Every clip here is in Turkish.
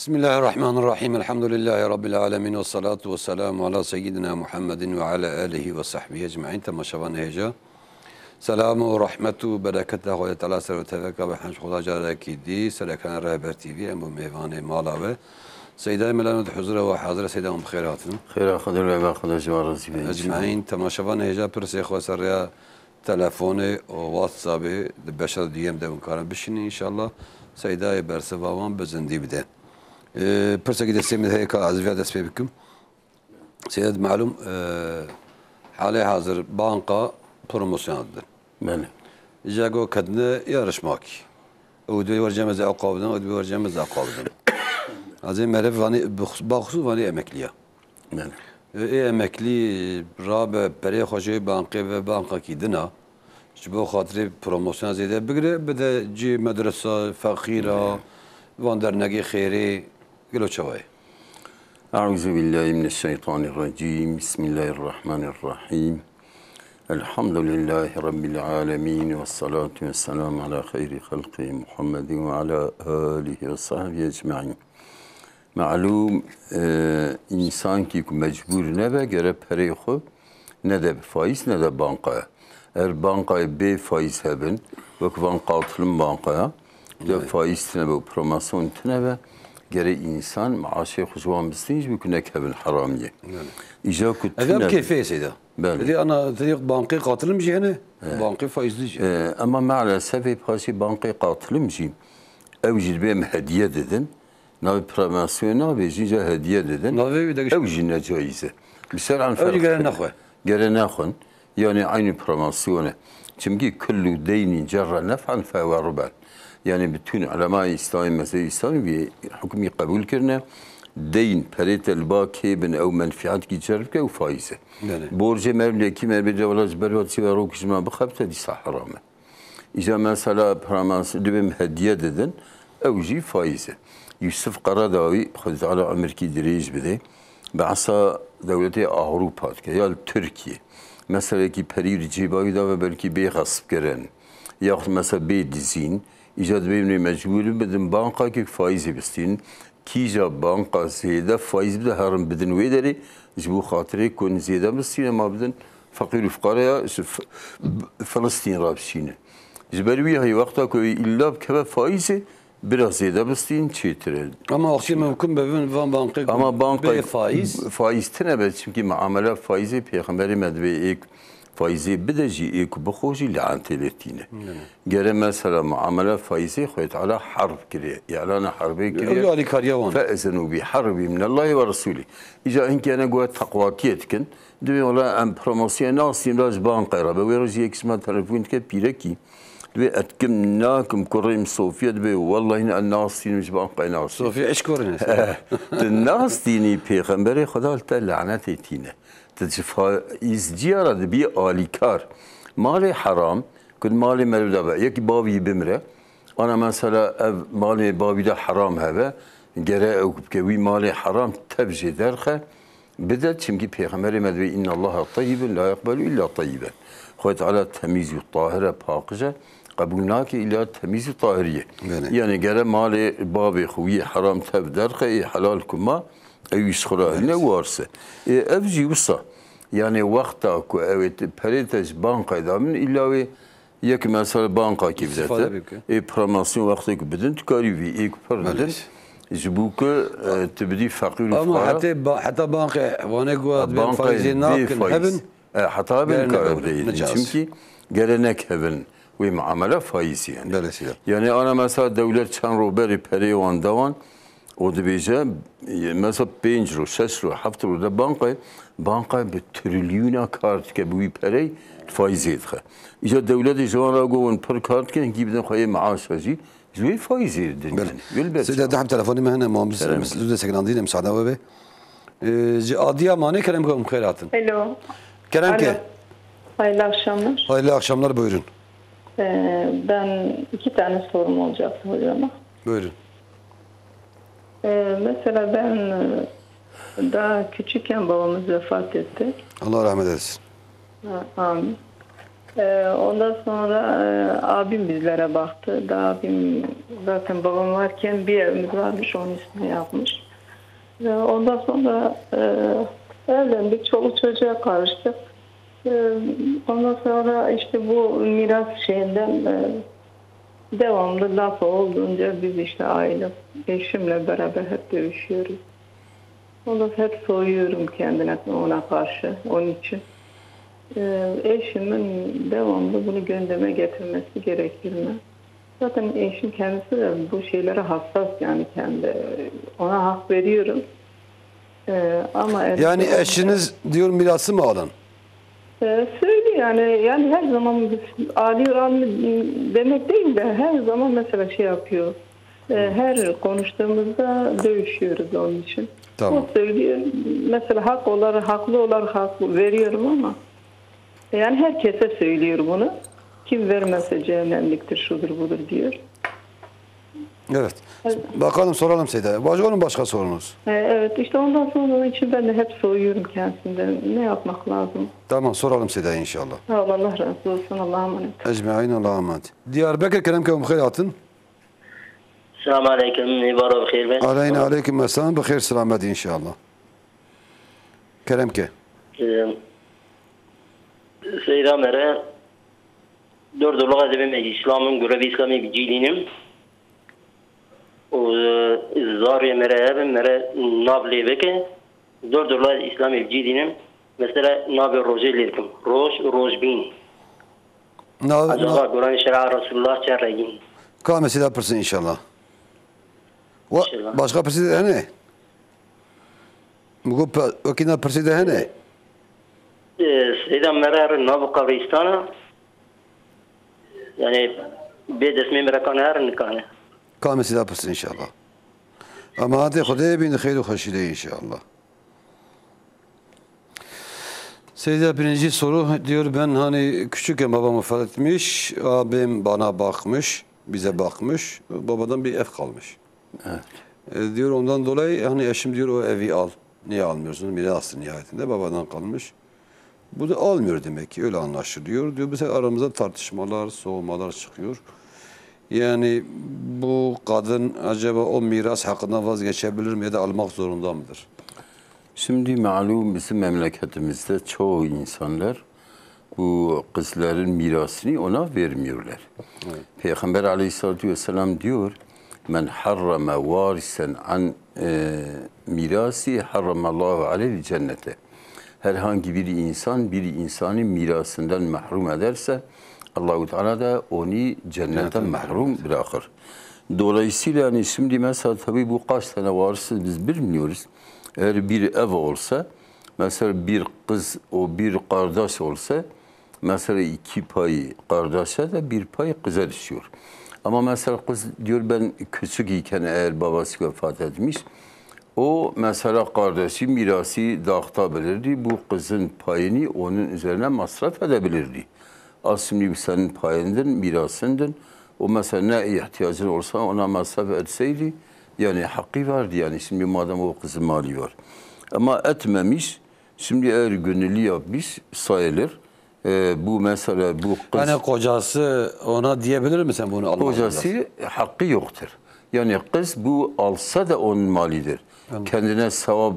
Bismillahirrahmanirrahim. Elhamdülillahi Rabbil alemin. Ve salatu ve selamu ala seyyidina Muhammedin ve ala alihi ve sahbihi ecma'in. Temaşavan heyeca. Selamu ve rahmetu bereketler ve ta'ala serve tevekka ve hanş khuda jaraki di. Selekan Rehber TV. Embu meyvane mala ve Seyyida melanet huzura ve hazire seyyidamın bkhairatın. Khayra khadir ve bakıda civarızı bey. Ecma'in. Temaşavan heyeca pırsı ve sarıya telefonu o WhatsApp'ı beşer diyem de bunkarın bişini inşallah. Seyyida'yı bersevavan bezindi bide. Pırsa ki desteğimiz heyka azviya desteği bikim. Seyyid malum hali hazır banka promosyonadır. Bəli. İcago kadını yarışmak. Udvi vereceğimiz akabından, udvi vereceğimiz akabından. Azim merhaba vani baksu vani emekliye. Bəli. Emekli rabe peri hoca banka ve banka ki dina. Bu xatirê promosyon zêde bigire bide cî medresa feqîra van dernekê xêrê gelo çawaye. Euzu billahi mineşşeytanirracim. Bismillahirrahmanirrahim. Elhamdülillahi rabbil alamin ve salatu vesselam ala hayri halqi Muhammedin ve ala alihi ve sahbihi ecmaîn. Malum insan ki mecbur ne ve göre pereyxu ne de faiz ne de bankaya. Eğer bankaya B faiz hebben, vakıfan katılım bankaya, de faiz tine ve promosyon tine ve gere insan maaşı kuşuvan bisniş bükünek hebben haramiye. İca kuttine. Adam keyfe seyda. Dedi ana dedi bankaya katılım yani, bankaya faizli. Ama maalesef hep hasi bankaya katılım jim. Evcil benim hediye dedin. Navi promosyon navi jince hediye dedin. Navi bir de. Evcil ne caize. Misal an fark. Evcil gelen nakwe. Gelen nakwen. Yani aynı promosyonu. Çünkü kullu deyni cerra nef'an fehuve ruben. Yani bütün ulema-i İslami, mezhebi İslami bir hükmü kabul kirne. Deyn peritel baki bin ev menfiat ki cerrke ev faize. Borcu mevleki mevlece vela zbervatsi ve rokişma bıkhabte disa harame. İşte mesela promosyon dübüm hediye dedin. Evci faize. Yusuf Qaradavi, Hazreti Ali Ameriki diriyiz bide. Ba'sa devleti Avrupa, yani Türkiye. Mesela ki periyod cibayda ve belki bir gasp gelen. Ya mesela bir dizin. İcad benim mecburum bedin banka ki faiz bestin. Kija banka ziyade faiz bide haram bedin vederi. Bu hatırı kon ziyade bestin ama bedin fakir fukara Filistin rabşine. Zbervi hay vakta koy illa kebe faizi biraz ziyade bestin çetirel. Ama akşam mümkün bevin van banka. Ama banka faiz tine be çünkü muamele faizi peygamberi medve faizi bedeci ek bxoji lanteletine. Gere mesela muamele faizi Xwed ala harb kiriye. İlan harbi kiriye. Ali kariyavan. Fe'zenu bi harbi min Allah ve Rasuli. İca inkâne goya takvakiyetkin. Dve ola em promosyon nasim laj banka ra. Ve roji ekisma telefon ke pireki. Dve etkim nakim kurim Sofya dve vallahi nasim mش banka nasim. Sofya eşkorun. Nas dini peygamberi Xweda te lanet etine. İzciyara bir alikar. Mali haram, kun mali mevda yeki babi bimre. Ana mesela ev mali babi de haram heve. Gere evkup kevi mali haram tebci derke. Bidet çünkü Peygamberi medve inna Allaha tayyibun la yakbelu illa tayyiben. Xwed ala temiz tahire pakıca. Kabulnaki illa temiz tahiriye. Yani gere mali babi xuyi haram teb derke halal kuma. Evis khura ne varsa. Evci usta. Yani vakta ku evet perites banka damin illa ve yek mesela banka ki bizate. Promosyon vakti ku bedin tukari vi ek pardon. Jbuke tebdi fakir ama hatta banka vane guad faizin nakin hebben. Hatta ben karar değil. Çünkü gelenek hebben ve muamele faiz yani. Yani ana mesela devlet çan roberi perivan davan. O da bize mesela 5 ro, 6 ro, 7 ro da banka bir trilyona kart ki bu parayı faiz edhe. İşte devlet jwana goun per kart ki gibden xoye maaş haji, zui faiz edin. Seyda daham telefonu mehne muamız meslude sekandine müsaade ve Adıyaman'ı kerem kum khairatın. Hello. Kerem ke. Hayırlı akşamlar. Hayırlı akşamlar buyurun. Ben 2 tane sorum olacaktı hocama. Buyurun. Mesela ben daha küçükken babamız vefat etti. Allah rahmet eylesin. Amin. Ondan sonra abim bizlere baktı. Da abim zaten babam varken bir evimiz varmış, onun üstüne yapmış. Ondan sonra evlendik, çoluk çocuğa karıştık. Ondan sonra işte bu miras şeyinden devamlı laf olduğunca biz işte aile, eşimle beraber hep dövüşüyoruz. Ondan sonra hep soğuyorum kendine, ona karşı, onun için. Eşimin devamlı bunu gündeme getirmesi gerekir mi? Zaten eşim kendisi de bu şeylere hassas, yani kendi, ona hak veriyorum. Ama Yani eşiniz diyor mirası mı alın? söylüyor yani her zaman alıyor demek değil de her zaman mesela şey yapıyor. Her konuştuğumuzda dövüşüyoruz onun için. Tamam. O söylüyor. Mesela haklı olarak hak veriyorum ama yani herkese söylüyor bunu. Kim vermezse cehennemliktir, şudur budur diyor. Evet. Bakalım soralım Seyda. Var mı başka sorunuz? Evet, işte ondan sonra onun için ben de hep soğuyorum kendisinden. Ne yapmak lazım? Tamam soralım Seyda inşallah. Sağ ol, Allah razı olsun. Allah'a emanet. Ecmaîn Allah'a emanet. Diyarbakır kerem hayatın. Selamun Aleyküm. Mübarek bixeyr ben. Aleyna aleyküm esselam. Bixeyr selamet inşallah. Kerem ke. Seyra mere dört yıllık edebim İslam'ın görevi İslami bir cilinim. O zariye mere evim mere nabli beke dört yıllık İslami bir cilinim. Mesela nabi roje lirkim. Rojbin. Acaba Kur'an-ı Şer'a Resulullah çerregin. Kâme Seyda pırsın inşallah. İnşallah. Başka pırsı de ne? Bu okina pırsı de ne? Seyda mere nabi kabristana yani bir desmi mere kanı her nikane. Kâme Seyda pırsın inşallah. Ama hadi Khudaya bin khayr ve hoşide inşallah. Seyda birinci soru diyor, ben hani küçükken babam vefat etmiş, abim bana bakmış, bize bakmış, babadan bir ev kalmış. Evet. Diyor ondan dolayı hani eşim diyor o evi al. Niye almıyorsun? Mirası nihayetinde babadan kalmış. Bu da almıyor demek ki, öyle anlaşılıyor. Diyor mesela aramızda tartışmalar, soğumalar çıkıyor. Yani bu kadın acaba o miras hakkından vazgeçebilir mi ya da almak zorunda mıdır? Şimdi malum bizim memleketimizde çoğu insanlar bu kızların mirasını ona vermiyorlar. Evet. Peygamber aleyhissalatü vesselam diyor, men harrama varisen an mirasi harramallahu aleyhi cennete. Herhangi bir insan bir insanı mirasından mahrum ederse Allah-u Teala da onu cennetten mahrum bırakır. Dolayısıyla yani şimdi mesela tabii bu kaç tane varsa biz bilmiyoruz. Eğer bir ev olsa, mesela bir kız o bir kardeş olsa, mesela iki pay kardeşe de bir pay kıza düşüyor. Ama mesela kız diyor ben küçük iken eğer babası vefat etmiş, o mesela kardeşi mirası dağıtabilirdi. Bu kızın payını onun üzerine masraf edebilirdi. Aslında senin payındın, mirasındın. O mesela ne ihtiyacın olsa ona masraf etseydi, yani hakkı vardı yani. Şimdi madem o kızın mali var. Ama etmemiş, şimdi eğer gönüllü yapmış sayılır. Bu mesela bu kız... Yani kocası ona diyebilir mi sen bunu almak Kocası hakkı yoktur. Yani kız bu alsa da onun malidir. Kendine sevap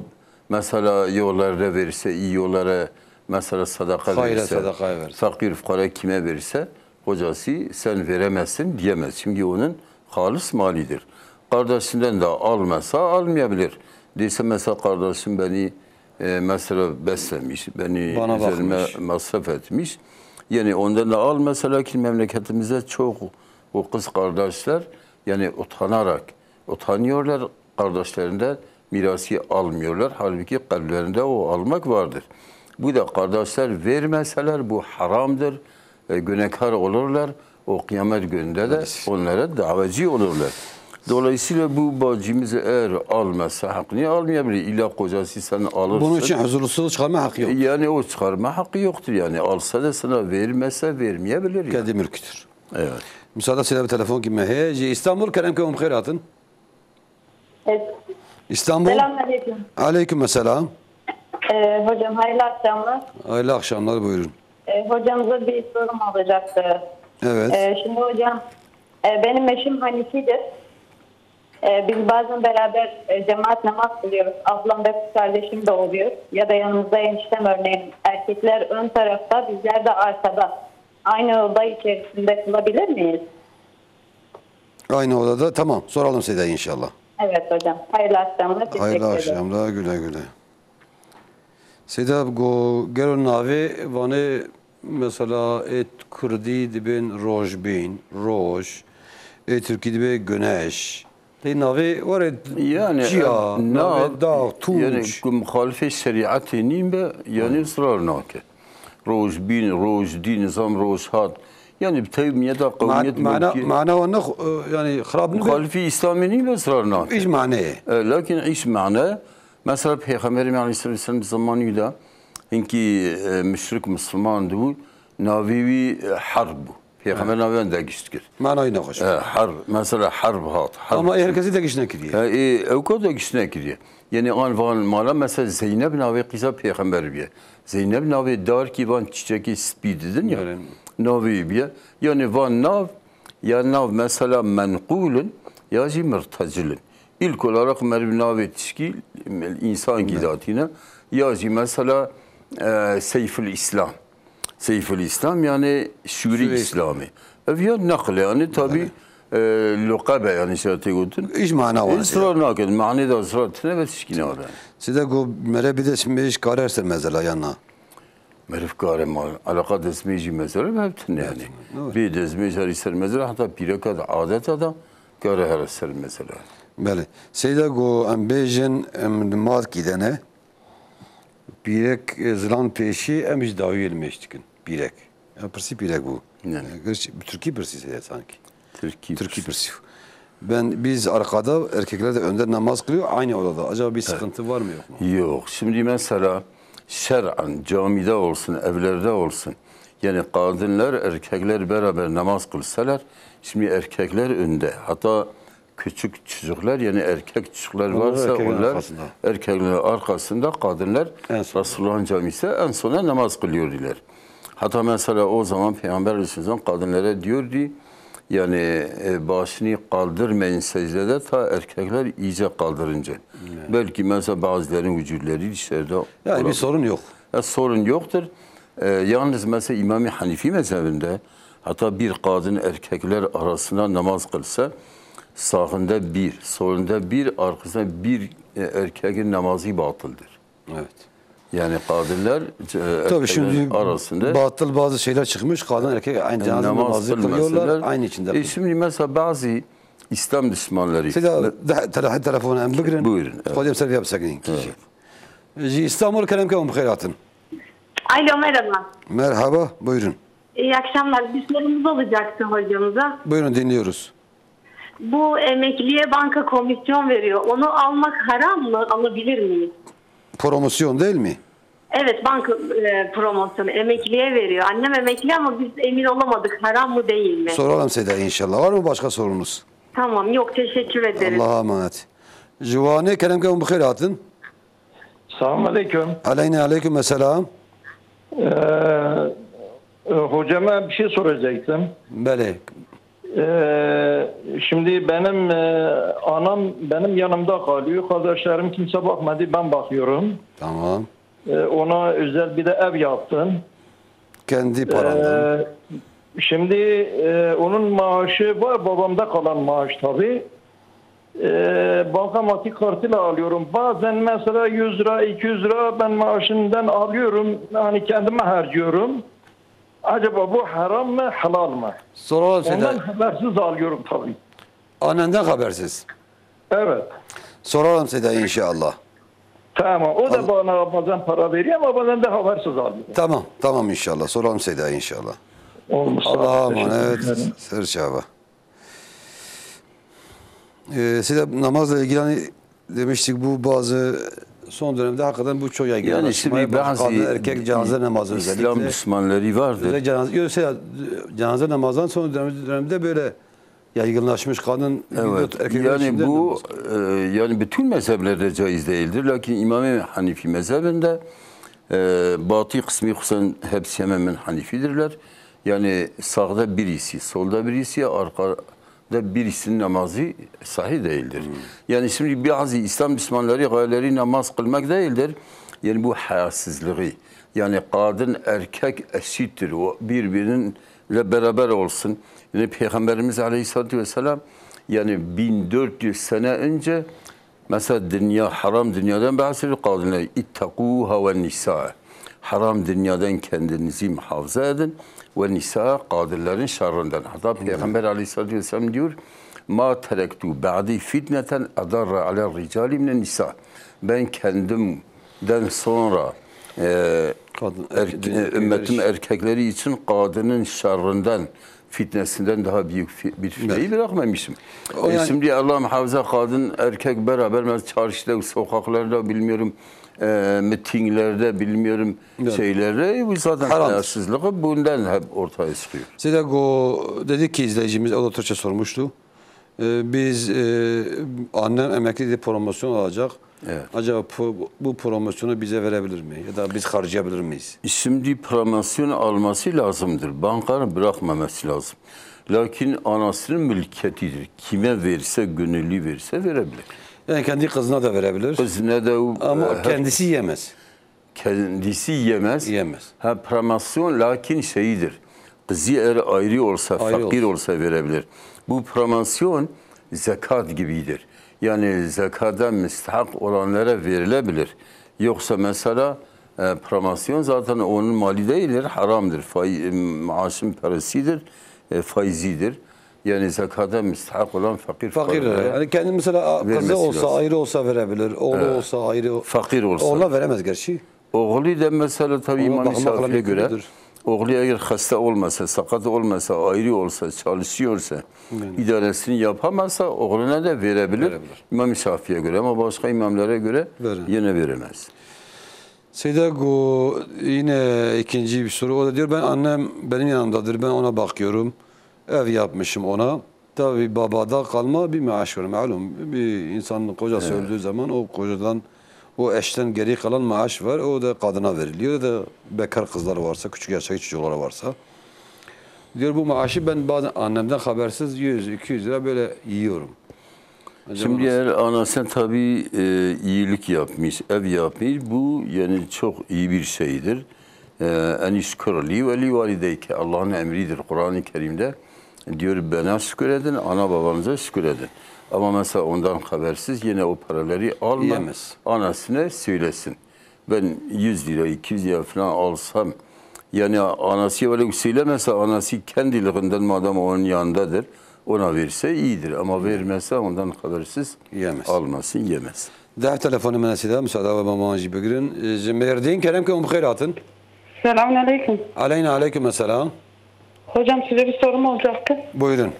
mesela yollarda verirse, iyi yollara mesela sadaka Hayra verirse, sadaka verirse. fakir fukara kime verirse kocası sen veremezsin diyemez. Çünkü onun halis malidir. Kardeşinden de almasa almayabilir. Dese mesela kardeşim beni mesela beslemiş, beni Bana üzerime bakmış, masraf etmiş. Yani ondan da al mesela ki memleketimizde çok o kız kardeşler yani utanıyorlar kardeşlerinden mirası almıyorlar. Halbuki kalplerinde o almak vardır. Bu da kardeşler vermeseler bu haramdır. Günahkar olurlar. O kıyamet gününde de onlara davacı olurlar. Dolayısıyla bu bacımız eğer almazsa hakkını almayabilir. İlla kocası sen alırsın. Bunun için huzursuzluk çıkarma hakkı yok. Yani o çıkarma hakkı yoktur yani. Alsa da sana vermezse vermeyebilir. Yani. Kendi mülküdür. Evet. Müsaade size bir telefon gibi. Heci İstanbul Keremköy hayratın. Evet. İstanbul. Selamünaleyküm. Aleyküm selam. Hocam hayırlı akşamlar. Hayırlı akşamlar buyurun. Hocamıza bir sorum olacaktı. Evet. Şimdi hocam, benim eşim Hanifi'dir. Biz bazen beraber cemaat namaz kılıyoruz. Ablam ve kız kardeşim de oluyor. Ya da yanımızda eniştem örneğin. Erkekler ön tarafta, bizler de arkada. Aynı oda içerisinde kılabilir miyiz? Aynı odada. Tamam. Soralım Seda inşallah. Evet hocam. Hayırlı akşamlar. Teşekkür Hayırlı ederim. akşamlar. Güle güle. Seda go gero navi vane mesela et Kurdi dibin rojbin, roj, Türkiye dibe güneş. Te navi var et Yani ciha, navi dağ, tunç. yani muhalife şeriatı neyim be yani ısrar nake. Roj bin, roj din, nizam roj hat. Yani bir tevmiye da kavmiyet mülki. معنى وانه يعني خراب نبي Muhalife İslami neyim be ısrar nake. ايش معناه؟ Lakin iş ma'na mesela Peygamberimiz Aleyhisselam zamanıyla inki müşrik Müslüman bu navivi harb bu. Peygamber naviyen de geçtik. معنى ينقش Harb mesela harb hat. ama herkesi de geçine gidiyor. O kadar geçine gidiyor. Yani an van mala mesela Zeynep navi kıza Peygamber bir. Zeynep navi dar ki van çiçeği spididin ya. Evet. Navi bir. Yani van nav ya nav mesela menkulun ya mırtacilin. İlk olarak mervi navi tişkil insan gidatine ya mesela Seyfül İslam. Seyfül İslam yani şuur-i İslami. Ya nakle yani tabi lukabe yani şey tegudun. ايش معناه وانا İsrar naked. Mani da ısrar tine ve tişkine var. سيدا go mere bir de şimdi iş kararsa mesela yanına. Merif kare mal. Alaka desmeyci mesela ve heptin yani. Bir desmeyci her ister mesela hatta bir kad adet adam kare her ister mesela. Bele. Seyda go em bejin em mat gidene. Birek zlan peşi em hiç davi elmeştikin. Birek. Ya persi birek bu. Yani. Türkiye persi seyda sanki. Türkiye. Türkiye persi. Biz arkada erkekler de önde namaz kılıyor aynı odada. Acaba bir sıkıntı var mı yok mu? Yok. Şimdi mesela şer'an camide olsun, evlerde olsun. Yani kadınlar, erkekler beraber namaz kılsalar, şimdi erkekler önde. Hatta küçük çocuklar yani erkek çocuklar Onlar varsa erkeklerin onlar arkasında. erkeklerin arkasında, kadınlar En son. Resulullah'ın camisinde en sona namaz kılıyorlar. Hatta mesela o zaman Peygamber Aleyhisselam kadınlara diyordu yani başını kaldırmayın secdede ta erkekler iyice kaldırınca. Belki mesela bazılarının vücutları dışarıda Yani olabilir. bir sorun yok. Sorun yoktur. Yalnız mesela İmam-ı Hanifi mezhebinde hatta bir kadın erkekler arasında namaz kılsa sağında bir, solunda bir, arkasında bir erkeğin namazı batıldır. Evet. Yani kadınlar Tabii şimdi arasında batıl bazı şeyler çıkmış. Kadın erkek aynı cenaze namazı kılıyorlar. kılmasalar, Aynı içinde. Şimdi mesela bazı İslam düşmanları Seyda telefonu em bigrin. Buyurun, evet. Kodem selvi yapsakin. Ji İstanbul kalem kavum hayratın. Alo merhaba. Merhaba, buyurun. İyi akşamlar. Bir sorumuz olacaktı hocamıza. Buyurun dinliyoruz. Bu emekliye banka komisyon veriyor. Onu almak haram mı? Alabilir miyiz? Promosyon değil mi? Evet banka promosyonu emekliye veriyor. Annem emekli ama biz emin olamadık. Haram mı değil mi? Soralım Seyda inşallah. Var mı başka sorunuz? Tamam yok teşekkür ederiz. Allah'a emanet. Civane kalem kavum hayratın. Selamun Aleyküm. Aleyna aleyküm selam. Hocama bir şey soracaktım. Bele. Şimdi benim anam benim yanımda kalıyor. Kardeşlerim kimse bakmadı, ben bakıyorum. Tamam. Ona özel bir de ev yaptım. Kendi parandan. Şimdi onun maaşı var, babamda kalan maaş tabii. Bankamatik kartıyla alıyorum. Bazen mesela 100 lira, 200 lira ben maaşından alıyorum. Yani kendime harcıyorum. Acaba bu haram mı, halal mı? Soralım Seyda. Ondan habersiz alıyorum tabii. Annenden habersiz. Evet. Soralım Seyda inşallah. Tamam. O da bana bazen para veriyor ama bazen de habersiz alıyor. Tamam, tamam inşallah. Soralım Seyda inşallah. Olmuş. Allah'a Teşekkür emanet. ederim. Serçava. Seyda namazla ilgili hani demiştik bu bazı son dönemde hakikaten bu çok yaygın. yani şimdi bazı kadın erkek cenaze namazı İslam özellikle. düşmanları vardır. Özellikle cenaze namazdan son dönemde böyle yaygınlaşmış kadın Evet. erkekler Yani içinde bu namaz. yani bütün mezheplerde caiz değildir. Lakin İmam-ı Hanifi mezhebinde Batı kısmı hususan hepsi hemen hemen Hanifidirler. Yani sağda birisi, solda birisi, arkada birisinin namazı sahih değildir. Yani şimdi bazı İslam Müslümanları gayeleri namaz kılmak değildir. Yani bu hayasızlığı. Yani kadın erkek eşittir. O birbirinle beraber olsun. Yani Peygamberimiz Aleyhisselatü Vesselam yani 1400 sene önce mesela dünya, haram dünyadan bahsediyor. Kadınlar ittakuha ve nisa. Haram dünyadan kendinizi muhafaza edin. Ve nisa kadınların şerrinden. Hatta Peygamber Aleyhisselatü Vesselam diyor ma terektu ba'di fitneten adarra ala ricali minen nisa. Ben kendimden sonra ümmetim erkekleri için kadının şerrinden, fitnesinden daha büyük bir fitneyi bırakmamışım. Yani, şimdi Allah muhafaza kadın erkek beraber mesela çarşıda, sokaklarda bilmiyorum mitinglerde bilmiyorum şeylerde bu zaten hayasızlığı bundan hep ortaya çıkıyor. Sedago dedi ki izleyicimiz o da Türkçe sormuştu. Biz annem emekli promosyon alacak. Evet. Acaba bu promosyonu bize verebilir mi? Ya da biz harcayabilir miyiz? Şimdi promosyon alması lazımdır. Bankanın bırakmaması lazım. Lakin anasının mülkiyetidir. Kime verse, gönüllü verse verebilir. Yani kendi kızına da verebilir. Kızına da ama kendisi yemez. Kendisi yemez. Yemez. Ha promosyon lakin şeyidir. Kızı eğer ayrı olsa, fakir olsa verebilir. Bu promosyon zekat gibidir. Yani zekada müstahak olanlara verilebilir. Yoksa mesela promosyon zaten onun mali değildir, haramdır. Maaşın parasıdır, faizidir. Yani zekada müstahak olan fakir. Yani kendi mesela kızı olsa lazım. Ayrı olsa verebilir, oğlu olsa ayrı. Fakir olsa. Oğluna veremez gerçi. Oğlu da mesela tabii İmam-ı Şafii'ye göre oğlu eğer hasta olmasa, sakat olmasa, ayrı olsa, çalışıyorsa, idaresini yapamazsa oğluna da verebilir. İmam-ı Şafii'ye göre ama başka imamlara göre yine veremez. Sedago yine ikinci bir soru. O da diyor ben annem benim yanımdadır. Ben ona bakıyorum. Ev yapmışım ona. Tabii babada kalma bir maaş var. Malum bir insanın kocası öldüğü zaman o kocadan o eşten geri kalan maaş var. O da kadına veriliyor. Ya da bekar kızları varsa, küçük yaştaki çocukları varsa. Diyor bu maaşı ben bazen annemden habersiz 100-200 lira böyle yiyorum. Acaba şimdi eğer anasına tabii iyilik yapmış, ev yapmış, bu yani çok iyi bir şeydir. En işkürli ve li valideyke. Allah'ın emridir Kur'an-ı Kerim'de. Diyor bana şükür edin, ana babanıza şükür edin. Ama mesela ondan habersiz yine o paraları alma, yemez. Anasına söylesin. Ben 100 lira, 200 lira falan alsam, yani anası böyle söylemese, anası kendiliğinden madem onun yanındadır, ona verse iyidir. Ama vermezse ondan habersiz yemez. Almasın, yemez. Daha telefonu menasida, müsaade ve mamacı begirin. Cemerdin, kerem ki umkhairatın. Selamun aleyküm. Aleyküm selam. Hocam size bir sorum olacaktı. Buyurun.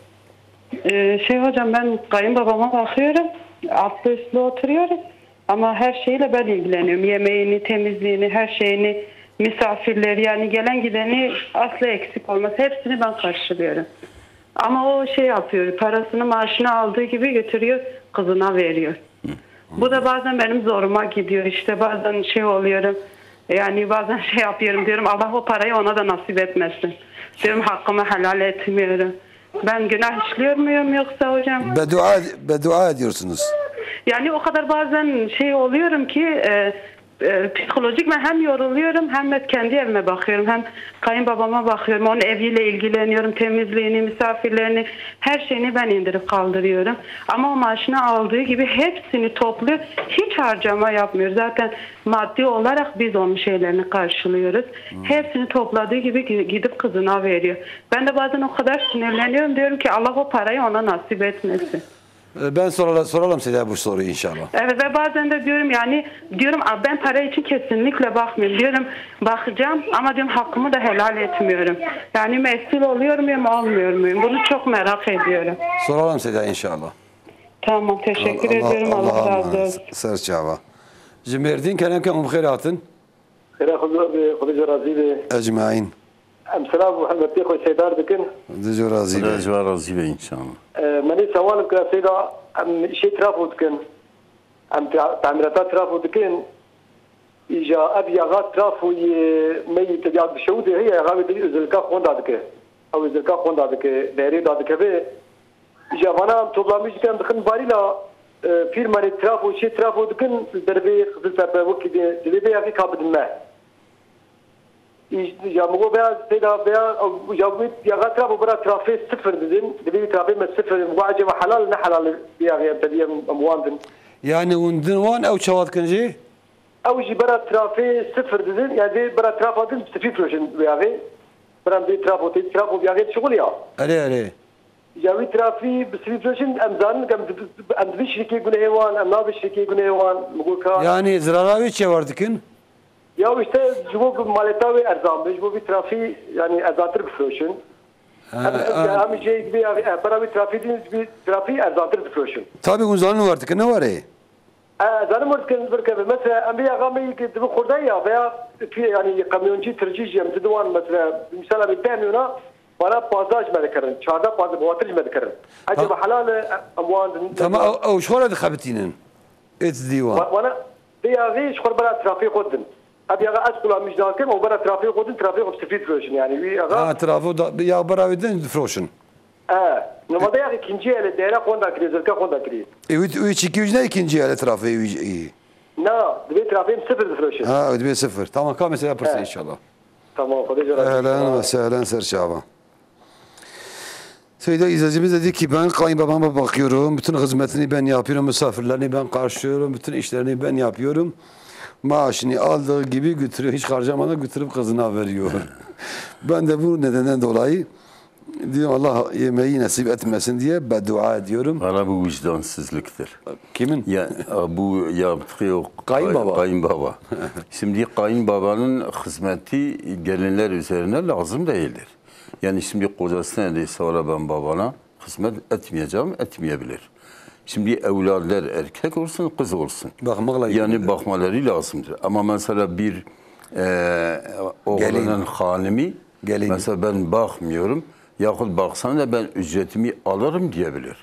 Hocam ben kayınbabama bakıyorum. Altlı üstlü oturuyoruz. Ama her şeyle ben ilgileniyorum. Yemeğini, temizliğini, her şeyini, misafirleri yani gelen gideni asla eksik olmaz. Hepsini ben karşılıyorum. Ama o yapıyor. Parasını maaşını aldığı gibi götürüyor kızına veriyor. Bu da bazen benim zoruma gidiyor. İşte bazen oluyorum. Yani bazen yapıyorum diyorum Allah o parayı ona da nasip etmesin. Diyorum hakkımı helal etmiyorum. Ben günah işliyor muyum yoksa hocam? Beddua ediyorsunuz. Yani o kadar bazen oluyorum ki psikolojik hem yoruluyorum hem de kendi evime bakıyorum. Hem kayınbabama bakıyorum. Onun eviyle ilgileniyorum. Temizliğini, misafirlerini, her şeyini ben indirip kaldırıyorum. Ama o maaşını aldığı gibi hepsini topluyor. Hiç harcama yapmıyor. Zaten maddi olarak biz onun şeylerini karşılıyoruz. Hepsini topladığı gibi gidip kızına veriyor. Ben de bazen o kadar sinirleniyorum. Diyorum ki Allah o parayı ona nasip etmesin. Ben soralım size bu soruyu inşallah. Evet ve bazen de diyorum ben para için kesinlikle bakmıyorum. Diyorum bakacağım ama diyorum hakkımı da helal etmiyorum. Yani mesul oluyor muyum olmuyor muyum? Bunu çok merak ediyorum. Soralım size inşallah. Tamam teşekkür ediyorum. Allah razı olsun. Sır cevap. Cemerdin kenemke umkhairatın. Khayra khuda razı be. Ecmaîn. Selam Muhammed Bey Seydar dikin. Dijo razı be. Dijo razı be inşallah. Mani savalim ka Seyda am şey trafo dikin. Am tamirata trafo dikin. إجا أبي يغات ترافو مي تبيع بشودي هي غاوي زلكا خوندادك أو زلكا خوندادك داري دادك به إجا فانا طبعا مش كان دخل باريلا فيرماني ترافو شي ترافو دكن دربي خذ سبب وكده دربي أبي كابد ما إجا مغو بيا سيدا بيا أو جاوبت يغات ترافو برا ترافي صفر دين دربي ترافي ما صفر وعجب حلال نحلال بيا غير تبيع أموان يعني وندوان أو شوات كنجي أو جي برا ترافي صفر دين يعني برا ترافو دين صفر فلوشن بياغي برا بي ترافو بياغي شغليا عليه جاوي ترافي بصفر فلوشن أمزان كم أمدبي شركة جنيه هوان أمنابي شركة جنيه هوان مقول كا يعني زراراوي شي واردكن يا işte جوب مالتاوي أرزان بيج بو ترافي يعني أرزانتر بفلوشن هم جاي بي برا بي ترافي دين بي ترافي أرزانتر بفلوشن tabii uzanın واردكن ne var زانم مركز بركب مثلا أمبيا غامي تبي خردية veya يعني kamyoncu tırcıcı يمتدوان مثلا مثلا بيتهمونا وأنا بازاج مذكرن شهادة باز بواترج مذكرن عجب حلال أموال tamam أو شو هذا خبتينن إتس ديوان وأنا بيا غيش خر برا ترافيق قدن أبي أغا أسقل مش داكم وبرا ترافيق قدن ترافيق بستفيد فلوشن يعني وي أغا ترافو يا براودن فروشن نماذج يعني ikinci ele değerli konda kriz, ülke konda kriz. üç iki yüz ne ikinci ele trafiği iyi. Na, dve trafiğim sıfır fırışın. Ha, ödeme sıfır. Tamam, kam mesela yaparsın inşallah. Tamam, hadi Ehlen ve sehlen Serçava. Söyle izleyicimiz dedi ki ben kayınbabama bakıyorum, bütün hizmetini ben yapıyorum, misafirlerini ben karşılıyorum, bütün işlerini ben yapıyorum. Maaşını aldığı gibi götürüyor, hiç harcamadan götürüp kızına veriyor. Ben de bu nedenden dolayı diyor Allah yemeği nasip etmesin diye beddua ediyorum. Bana bu vicdansızlıktır. Kimin? Ya bu yaptığı Kayınbaba. Kayınbaba. Şimdi kayınbabanın hizmeti gelinler üzerine lazım değildir. Yani şimdi kocasına neyse ola ben babana hizmet etmeyeceğim, etmeyebilir. Şimdi evladlar erkek olsun, kız olsun. Bakmakla yani bakmaları lazımdır. Ama mesela bir oğlanın hanimi, mesela ben bakmıyorum, yahut baksan da ben ücretimi alırım diyebilir.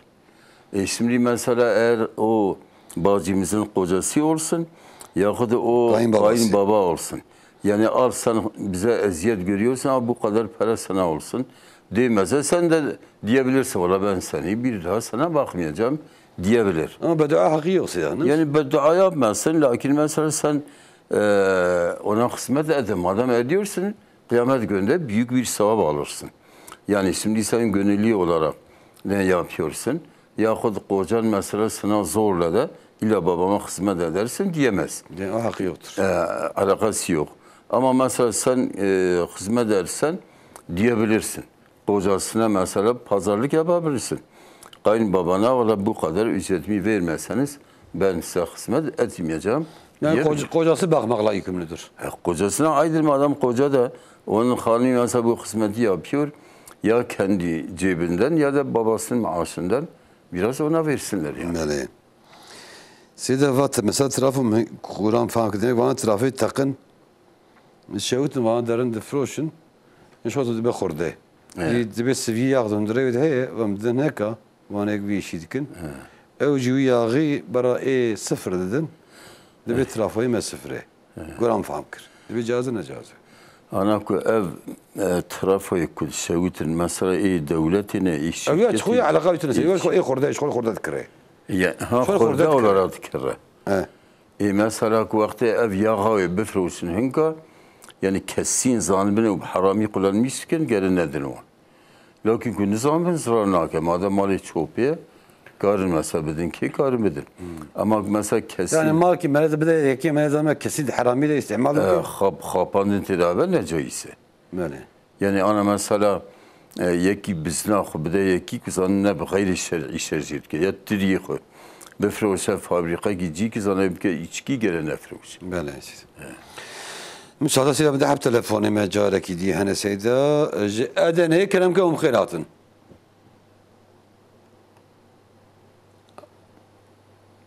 Şimdi mesela eğer o bacımızın kocası olsun, yahut da o kayınbaba olsun. Yani al sen bize eziyet görüyorsun ama bu kadar para sana olsun. Demezse sen de diyebilirsin. Valla ben seni bir daha sana bakmayacağım diyebilir. Ama beddua hakkı yoksa yani. Yani beddua yapmazsın. Lakin mesela sen ona hizmet edin. Madem ediyorsun kıyamet gününde büyük bir sevap alırsın. Yani şimdi sen gönüllü olarak ne yapıyorsun? Yahut kocan mesela sana zorla da illa babama hizmet edersin diyemez. Yani o hakkı yoktur. Alakası yok. Ama mesela sen hizmet edersen diyebilirsin. Kocasına mesela pazarlık yapabilirsin. Kayınbabana valla bu kadar ücretimi vermezseniz ben size hizmet etmeyeceğim. Yani kocası bakmakla yükümlüdür. Kocasına aydırma adam koca da onun hanımı mesela bu hizmeti yapıyor. Ya kendi cebinden ya da babasının maaşından biraz ona versinler yani. Yani. Sida vat mesela trafo Kur'an falan kıdene bana trafiği takın. Şevutun bana derin de froşun. Nişotu dibe khorde. Dibe seviye yağdın direv de heye ve mden heka bana ek bir işi dikin. Ev jivi yağı bara sıfır dedin. Dibe trafiği me sıfıre. Kur'an falan kır. Dibe cazı ne cazı. Ana ku ev trafiği kul şevutun mesela devletine iş. Evet, خويا على قابل تنسي. يقول خرده شغل خرده ذكره. Ya ha خرده olarak ذكره. Mesela ku vakti ev yağı befroşun hınka yani kesin zanbine harami kullanmışken geri neden o. Lakin ku nizamın zararına ki madem mali çoğupiye karın mesela bedin ki karın bedin. Ama mesela kesin. Yani mal ki meleze bide yeki meleze kesin harami de istimal ediyor. Xapandın tedavi ne caizse. Böyle. Yani ana mesela yeki bizna bide yeki kuzan ne bğayri şer'i şerciyet ki ya tiriği befroşa fabrika gidici ki zanayım ki içki gelen nefroş. Böyle. Müsaade size بدي تلفوني ما جارك دي هنا سيدا أدنى كلام كم خيراتن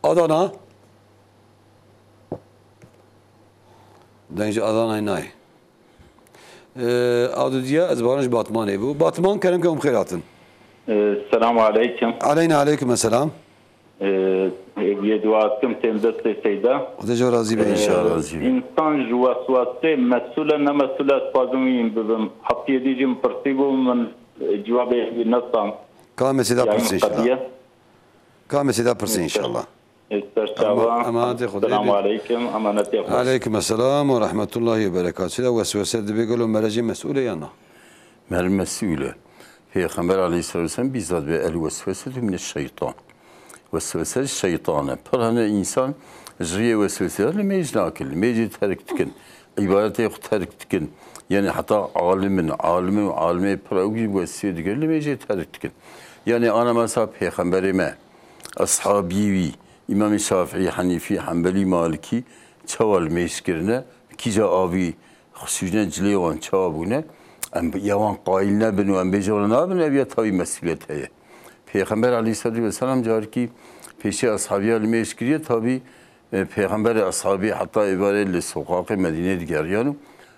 Adana دنج Adana ناي أوديا أزبارش باتمان أبو باتمان كلام كم خيراتن السلام عليكم علينا عليكم السلام یه دعاتم تمدست سیدا خدا راضی به İnşallah. انسان جواسواسه مسئول نه مسئول از پازمین ببم حتی دیجم پرسیبو من جواب نستم Kâme seda yani pırsın inşallah. kadiye Kâme seda pırsın inşallah. Selamun aleyküm amaneti yapar. Aleyküm selam ve rahmetullahi ve berekatuhu. Vesvese de bir meleci mesulü yana. Mermesüyle. Peygamber aleyhisselatü vesselam bizzat ve el vesvesetü mineşşeytan. Vesvese şeytanı. Parane insan jriye vesveselerle mecnakil. Mecid terk tikin. İbadete yok terk tikin. Yani hatta alime paraugi vesvese dikerle mecid terk tikin. Yani ana mesela peygamberime ashabivi İmam-ı Şafii, Hanifi, Hanbeli, Maliki çaval meşkirine kica abi xüsüne cilevan çabune yavan qailine benu em bejarına benu eviye tabi mesuliyet heye. Peygamber aleyhissalatu vesselam car ki peşi ashabiye meşkiriye tabi Peygamber ashabi hatta ibarelle sokakı Medine digeryanı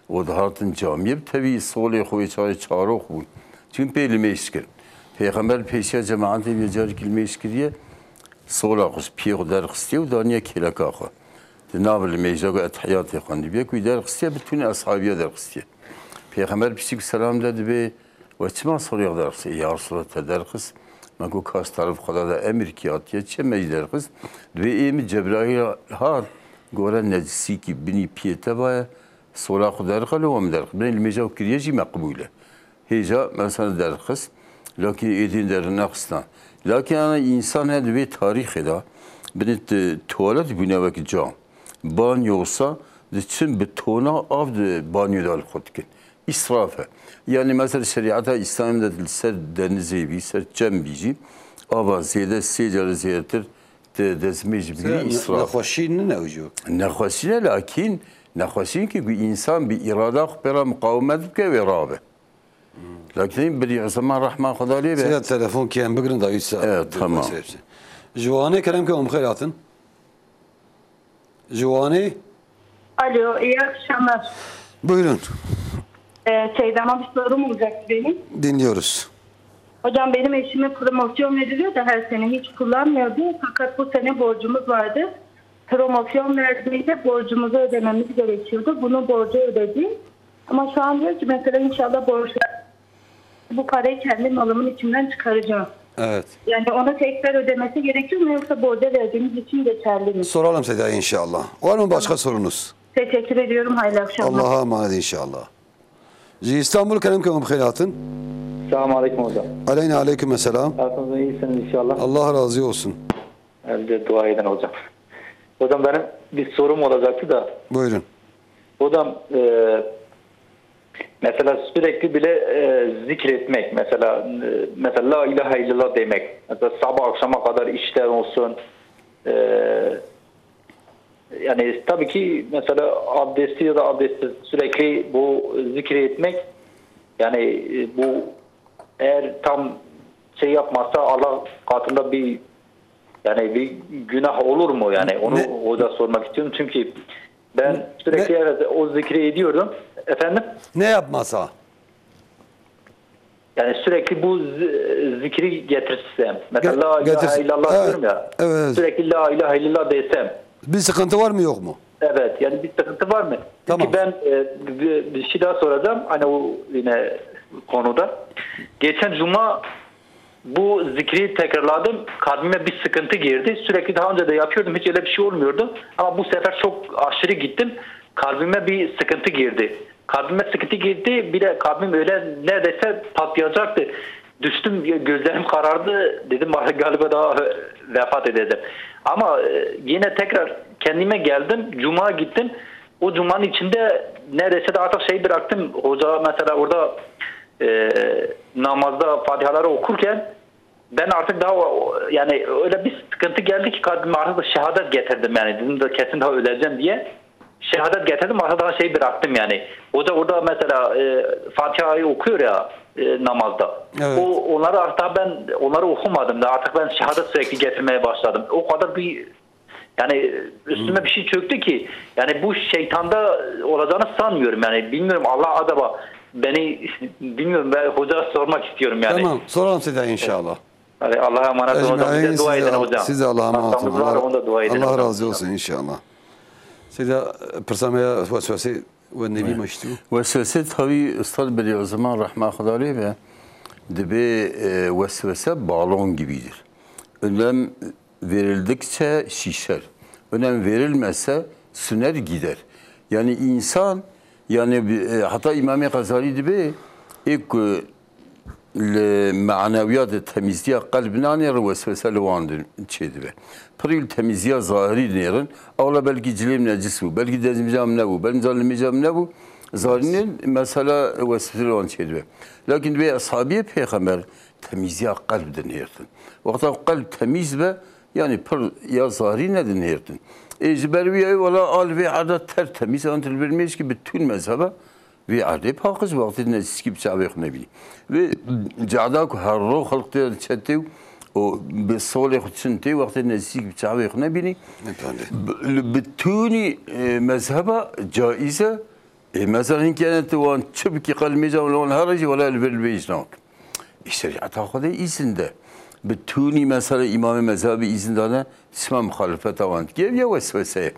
o da hatın camiye tabi sole xoy çare bun. Çünkü peyli meşkir. Peygamber peşi cemaate eviye car ki meşkiriye sola qus piyo der xstiye u daniye kelaka xo. Nabil meczaga etihiyat xandi biye ku der xstiye bütün ashabiye der xstiye. Peygamber pişik selam dedi be ve çima soruyor der xstiye ya Resulullah der xis. Mago kas taraf kadar da emir ki atiye çemey der xis. Ve emi Cebrail har gore necisi ki bini piyete baya sola xo der xalo ve der. Ben meczaga kiriyeci makbule. Heja mesela der xis. Lakin edin der naqstan. Lakin insan hadi bir tarihi da bir tuvalet binavaki cam. Banyo olsa için betona av banyo dal kutkin. İsrafe. Yani mesela şeriata İslam'da ser denize bir ser cembici ama ziyade secar ziyadetir dezmeci bir israf. Nekhoşin ne ucu? Nekhoşin lakin nekhoşin ki bir insan bir irada bera mukavemet ke ve rabe. Lakin bir zaman rahman Xudaliye be. Size telefon kiyen bugün da 3 saat. Evet tamam. Juvane kerem ki umkhayatın. Juvane. Alo, iyi akşamlar. Buyurun. Şeydama bir sorum olacaktı benim. Dinliyoruz. Hocam benim eşime promosyon veriliyor da her sene hiç kullanmıyordu. Fakat bu sene borcumuz vardı. Promosyon verdiğinde borcumuzu ödememiz gerekiyordu. Bunu borcu ödedi. Ama şu an diyor ki mesela inşallah borçlar bu parayı kendi malımın içinden çıkaracağım. Evet. Yani onu tekrar ödemesi gerekiyor mu yoksa borca verdiğimiz için geçerli mi? Soralım Seda'ya inşallah. Var mı başka sorunuz? Teşekkür ediyorum. Hayırlı akşamlar. Allah'a emanet inşallah. İstanbul kerem ki umkhayatın. Selamun Aleyküm hocam. Aleyküm selam. Nasılsınız, iyisiniz inşallah. Allah razı olsun. Elde dua edin hocam. Hocam benim bir sorum olacaktı da. Buyurun. Hocam mesela sürekli bile zikretmek, mesela la ilahe illallah demek. Mesela sabah akşama kadar işler olsun. Yani tabii ki mesela abdesti ya da abdestsiz sürekli bu zikretmek, yani bu eğer tam şey yapmazsa Allah katında bir bir günah olur mu, yani onu hoca sormak istiyorum çünkü ben sürekli o zikri ediyorum. Efendim? Ne yapmasa? Yani sürekli bu zikri getirsem. Mesela la ilahe illallah diyorum ya. Evet. Sürekli la ilahe illallah desem. Bir sıkıntı var mı yok mu? Evet, yani bir sıkıntı var mı? Tamam. Çünkü ben bir şey daha soracağım. Hani o yine konuda. Geçen cuma bu zikri tekrarladım. Kalbime bir sıkıntı girdi. Sürekli daha önce de yapıyordum. Hiç öyle bir şey olmuyordu. Ama bu sefer çok aşırı gittim. Kalbime bir sıkıntı girdi. Kalbime sıkıntı girdi. Bir de kalbim öyle neredeyse patlayacaktı. Düştüm, gözlerim karardı. Dedim galiba daha vefat edeceğim. Ama yine tekrar kendime geldim. Cuma gittim. O cumanın içinde neredeyse de artık şey bıraktım. Hoca mesela orada namazda Fatihaları okurken ben artık daha yani öyle bir sıkıntı geldi ki kalbime artık da şehadet getirdim yani. Dedim de kesin daha öleceğim diye. Şehadet getirdim, artık daha şey bıraktım yani. Hoca orada mesela Fatiha'yı okuyor ya namazda. Evet. Onları artık ben onları okumadım da artık ben şehadet sürekli getirmeye başladım. O kadar bir yani üstüme bir şey çöktü ki yani bu şeytanda olacağını sanmıyorum yani. Bilmiyorum, Allah acaba beni bilmiyorum, ben hoca sormak istiyorum yani. Tamam, soralım size inşallah. Hadi Allah'a emanet olun hocam. Ecmaîn, Bize dua edin hocam. siz de Allah'a emanet Hastamız var, olun. onda dua edin Allah hocam. razı olsun inşallah. Seyda persamaya vesvese ve nevi meştu. Vesvese tabi Üstad Beli o zaman rahmetullah ve dibe vesvese balon gibidir. Önem verildikçe şişer. Önem verilmezse süner gider. Yani insan yani hatta İmam-ı Gazali dibe ilk maneviyat temizliğe kalbine nere vesvese levandır çedi be. Pırıl temizliğe zahiri nerin. Ağla belki cilim necis bu. Belki dezmeyeceğim ne bu. Ben zalimeyeceğim ne bu. Zahirinin mesela vesvese levan çedi be. Lakin be ashabiye peygamber temizliğe kalbden nertin. Vakta kalp temiz be yani pır ya zahiri neden nertin. Ecberviye valla al ve adet tertemiz antıl vermeyiz ki bütün mezhebe ve adet hakız vakti necis gibi çabuk ne bileyim. Ve cada ko her ruh halkta çetev o bir solih çente vakti necis gibi çabuk ne bileyim. Bütün mezhebe caize mesela kânet wan çubki kalmeyeceğim olan harici valla elverveyiznak. Şeriat hakikaten izinde. Bütünü mesela İmam-ı Mezhebi izindana isme muhalefet avant. Ya vesvese.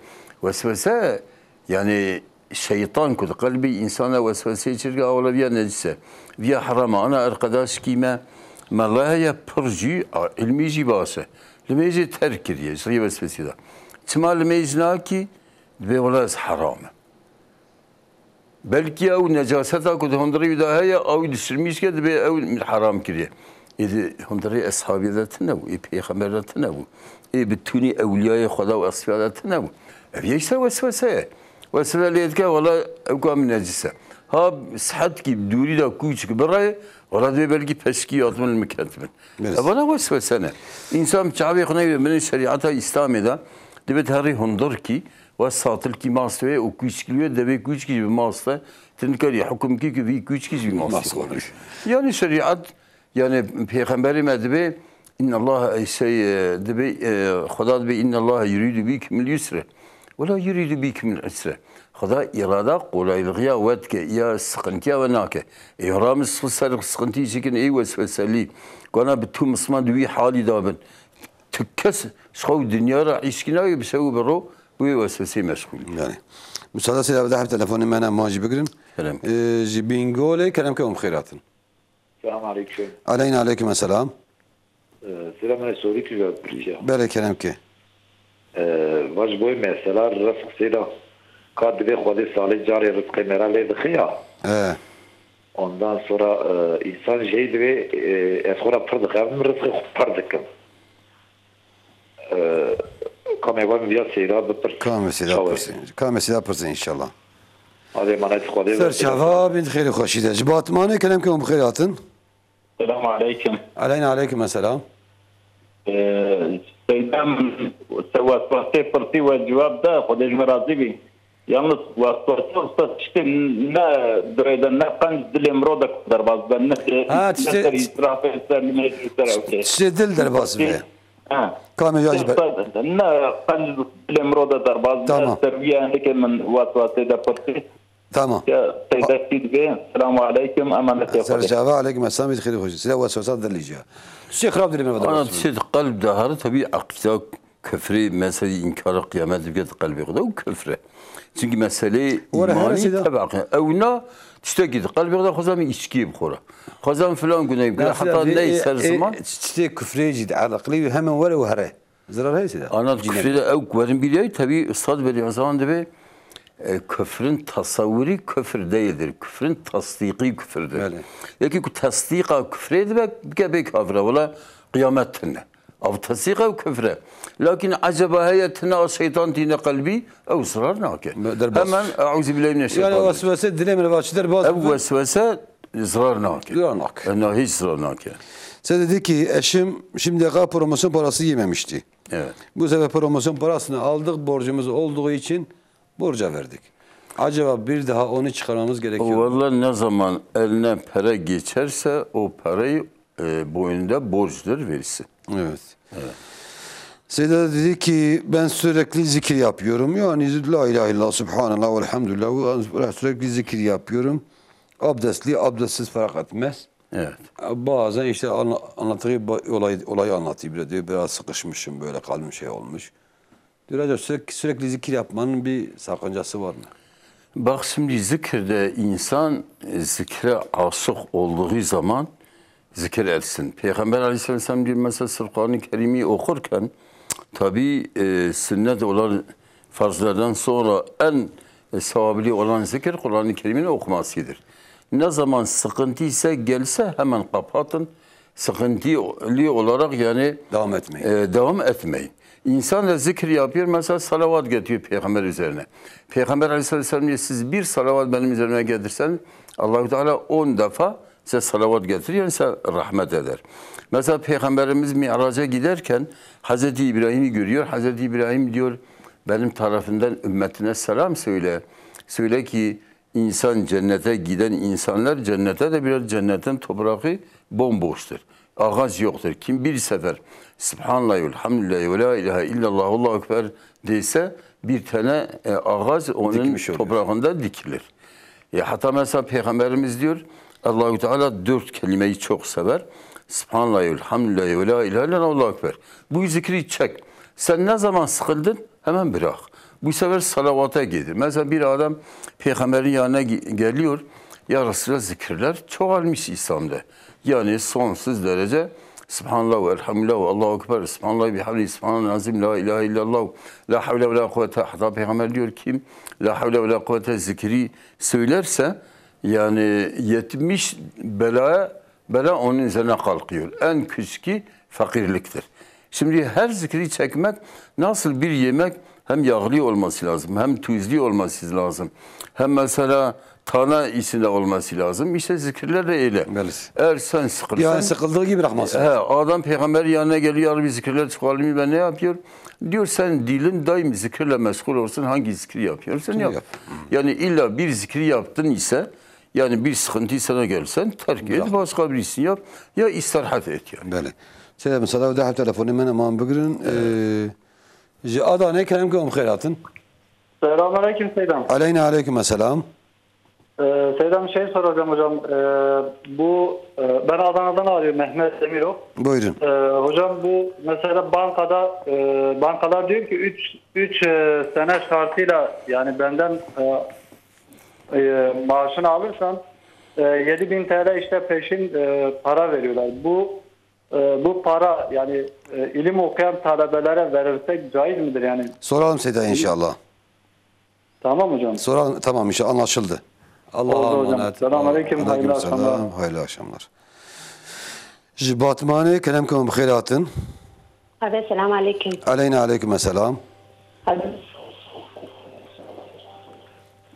Vesvese yani şeytan kudu kalbi insana vesvese içirge ağla ya necise. Ya harama ana arkadaş kime malaya pırcı ilmici bası. Limeci terk ediyor. Şey vesvese da. Çıma limecina ki ve valla haram. Belki o necaseta kudu hondri vidahaya o düşürmüş ki de o haram kiriyor. İdi hondri ashabiyatına bu, peygamberiyatına bu. Bütünü evliyaya Xuda ve asfiyatına bu. Eviyse vesvese. Vesvese liyetke valla evkam necise. Ha sıhhat ki duri da küçük biraya valla de belki peşkiyatın mükemmel. Bana vesvese ne? İnsan çabi xunayı من şeriata İslam'da debet hari hondur ki ve satıl ki masve o küçükliğe debe küçük gibi masve tinkari hukum ki bir küçük gibi masve. Yani şeriat yani Peygamberi medbe inna Allah şey debe Xuda debe inna Allah yuridu bikumul yusra ve la yuridu bikumul usra. Xuda irada kolaylığa vetke ya sıkıntıya ve nake. İhram sıkıntı için ey vesveseli. Kana bütün Müslüman duy hali dabın. Tükkes şov dünyara işkina bir şey bero bu vesvese meşgul. Yani müsaade size de telefonu bana maci bigrim. Jibingole kelam ke khairatın. Selam aleyküm. Aleyküm selam. Selam soru ki Bele kelam ke. Vaj boy mesela rızk sila kad ve Xuda salih cari rızkı merale dıkıya. Ondan sonra insan şeydi ve eskora pırdık evim rızkı pırdıkım. Kamevan via seyra bıpır. Kamesida pırsı inşallah. Hadi emanet Xuda. Serçava bint khayri khoşide. Jibatmane kelam ke khairatın. Selam aleyküm. Aleyküm selam. Seydem vasfası pırtı ve cevap da Xuda razı bi. Yalnız vasfası usta işte ne direden ne kanç dilim roda kadar bazı ne ne israf etser ne etser. İşte dil derbası be. Kamil yacib. Ne kanç dilim roda dar bazı terbiye ne kemen vasfası da pırtı. Tamam. Ya Seydem bi. Selamun aleyküm. Emanet ya. Serçava aleyküm selam bint khayri khoşide. Size vasfası dilici. Şeyh Rab dilim vadar. Ana şey kalp dahar tabii akida küfrü mesele inkar kıyamet bir kalbi kadar o küfre. Çünkü mesele imani tabii. Evna işte gidi kalbi kadar kazanı içki bkhora. Kazan falan güney bir hatta neyse zaman. İşte küfre cid akli hemen var ve hare. Zarar heyse. Ana küfre ev kvarın biliyor tabii Üstad Beli o zaman da küfrün tasavvuri küfür değildir. Küfrün tasdiki küfürdür. Yaki tasdika küfre demek bir kafire valla kıyametine. Av tasdika küfre. Lakin acaba heyetine şeytan dine kalbi ev sırar nake. Hemen auzubillahiminešşeytanirracim. Yani vesvese dilemine başlar bazı. Ev vesvese zarar nake. Zarar nake. Hiç zarar nake. Sen dedi ki eşim şimdiye kadar promosyon parası yememişti. Evet. Bu sefer promosyon parasını aldık, borcumuz olduğu için borca verdik. Acaba bir daha onu çıkarmamız gerekiyor. Vallahi ne zaman eline para geçerse o parayı boyunda borçlar verirsin. Evet. Seyda dedi ki ben sürekli zikir yapıyorum. Yani la ilahe illallah, subhanallah, velhamdülillah. Sürekli zikir yapıyorum. Abdestli, abdestsiz fark etmez. Evet. Bazen işte anlattığı olayı anlatıyor. Diyor biraz sıkışmışım böyle kalbim şey olmuş. Diyor acaba sürekli zikir yapmanın bir sakıncası var mı? Bak şimdi zikirde insan zikre aşık olduğu zaman zikir etsin. Peygamber Aleyhisselam diyor mesela Kur'an-ı Kerim'i okurken tabi sünnet olan farzlardan sonra en sevabili olan zikir Kur'an-ı Kerim'in okumasıdır. Ne zaman sıkıntıysa gelse hemen kapatın. Sıkıntılı olarak yani devam etmeyin. İnsan da zikir yapıyor. Mesela salavat getiriyor Peygamber üzerine. Peygamber Aleyhisselam diyor siz bir salavat benim üzerime getirseniz Allah-u Teala 10 defa size salavat getirir. Yani size rahmet eder. Mesela Peygamberimiz Mi'raca giderken Hazreti İbrahim'i görüyor. Hazreti İbrahim diyor benim tarafından ümmetine selam söyle. Söyle ki insan cennete giden insanlar cennete de biraz cennetin toprağı bomboştur. Ağaç yoktur. Kim bir sefer Subhanallah, elhamdülillah ve la ilahe illallah, Allahu ekber deyse bir tane ağaç onun toprağında dikilir. Hatta mesela Peygamberimiz diyor Allah-u Teala 4 kelimeyi çok sever. Subhanallah, elhamdülillah ve la ilahe illallah, Allahu ekber. Bu zikri çek. Sen ne zaman sıkıldın hemen bırak. Bu sefer salavata gelir. Mesela bir adam Peygamberin yanına geliyor. Ya Resulallah zikirler çoğalmış İslam'da. Yani sonsuz derece Subhanallah ve elhamdülillah ve Allahu ekber. Subhanallah bihamdi, subhanallah azim, la ilahe illallah. La havle ve la kuvvete. Hatta Peygamber diyor kim la havle ve la kuvvete zikri söylerse yani 70 bela onun üzerine kalkıyor. En küçük fakirliktir. Şimdi her zikri çekmek nasıl bir yemek hem yağlı olması lazım, hem tuzlu olması lazım. Hem mesela tana içinde olması lazım. İşte zikirler de öyle. Eğer sen sıkılsan... Yani sıkıldığı gibi bırakmasın. Adam peygamber yanına geliyor, bir zikirler çıkarıyor, ben ne yapıyor? Diyor sen dilin daim zikirle meşgul olsun, hangi zikri yapıyorsun yap. Yani illa bir zikri yaptın ise, yani bir sıkıntı sana gelsen terk et, başka birisini yap, ya istirahat et yani. Böyle. Selam, sana da telefonu ben aman bugün. Adana kelam kum khairatın. Selamünaleyküm Seydam. Aleyna aleyküm selam. Seydam şey soracağım hocam. Ben Adana'dan arıyorum Mehmet Demirov. Buyurun. Hocam bu mesela bankalar diyor ki 3 sene şartıyla yani benden maaşını alırsan 7.000 TL işte peşin para veriyorlar. Bu para yani ilim okuyan talebelere verirsek caiz midir yani? Soralım Seyda inşallah. Tamam hocam. Soralım tamam inşallah anlaşıldı. Allah'a emanet. Selamünaleyküm. Hayırlı akşamlar. Hayırlı akşamlar. Batmane kelamkum bkhairatın. Abi selam aleyküm. Aleyna aleyküm selam.